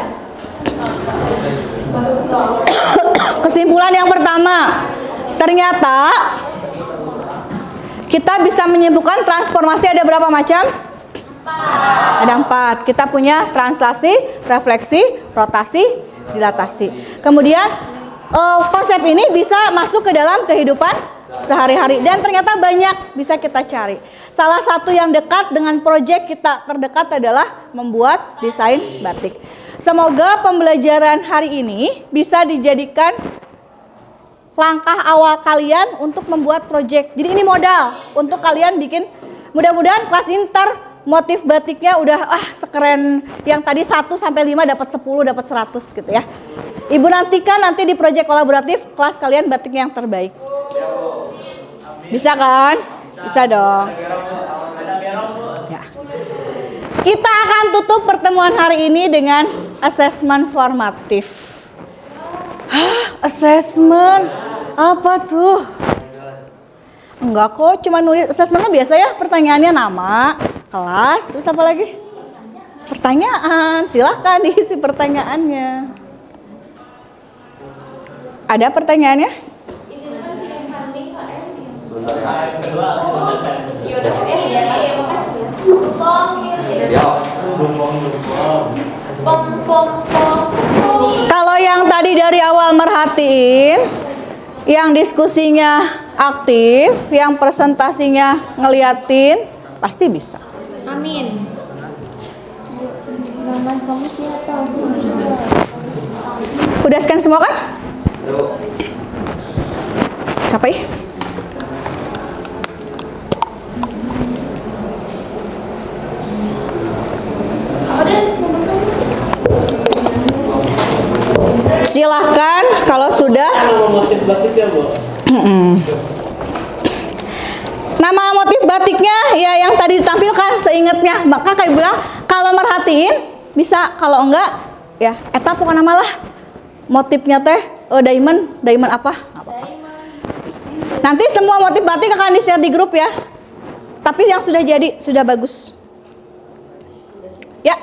Kesimpulan yang pertama, ternyata kita bisa menyimpulkan transformasi ada berapa macam? Ada 4. Kita punya translasi, refleksi, rotasi, dilatasi. Kemudian konsep ini bisa masuk ke dalam kehidupan sehari-hari dan ternyata banyak bisa kita cari. Salah satu yang dekat dengan proyek kita terdekat adalah membuat desain batik. Semoga pembelajaran hari ini bisa dijadikan langkah awal kalian untuk membuat proyek. Jadi ini modal untuk kalian bikin. Mudah-mudahan kelas inter motif batiknya udah sekeren yang tadi 1 sampai 5 dapat 10, dapat 100 gitu ya. Ibu nantikan nanti di proyek kolaboratif kelas kalian batiknya yang terbaik. Bisa kan? Bisa dong. Ya. Kita akan tutup pertemuan hari ini dengan asesmen formatif. Assessment apa tuh? Enggak kok, cuma nulis assessmentnya biasa ya, pertanyaannya nama, kelas, terus apa lagi? Pertanyaan, silahkan diisi pertanyaannya. Ada pertanyaannya? Kalau yang tadi dari awal merhatiin, yang diskusinya aktif, yang presentasinya ngeliatin, pasti bisa. Amin. Nama kamu siapa? Udah scan semua kan? Capai. Silahkan kalau sudah. nama motif batik ya Bu. Nama motif batiknya ya yang tadi ditampilkan seingatnya. Maka kayak bilang kalau merhatiin bisa, kalau enggak ya eta pokoknya nama lah. Motifnya teh diamond apa? Nanti semua motif batik akan di-share di grup ya. Tapi yang sudah jadi sudah bagus. Ya.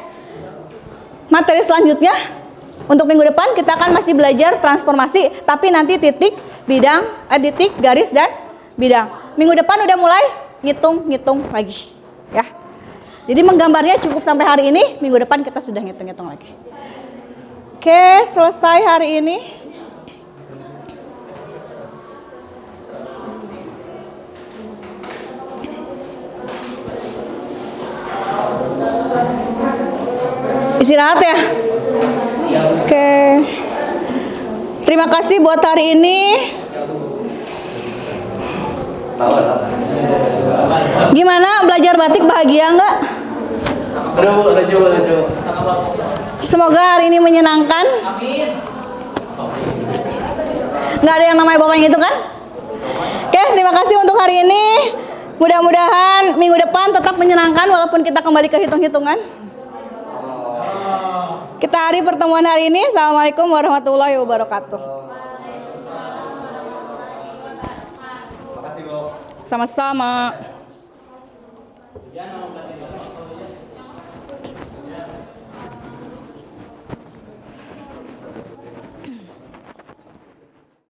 Materi selanjutnya untuk minggu depan kita akan masih belajar transformasi, tapi nanti titik, bidang, titik, garis dan bidang. Minggu depan udah mulai ngitung lagi, ya. Jadi menggambarnya cukup sampai hari ini, minggu depan kita sudah ngitung lagi. Oke, selesai hari ini. Istirahat ya. Oke. Terima kasih buat hari ini. Gimana belajar batik, bahagia nggak? Seru, lucu. Semoga hari ini menyenangkan. Nggak ada yang namanya bapaknya itu kan? Oke, terima kasih untuk hari ini. Mudah-mudahan minggu depan tetap menyenangkan walaupun kita kembali ke hitung-hitungan. Kita hari pertemuan hari ini. Assalamualaikum warahmatullahi wabarakatuh. Sama-sama.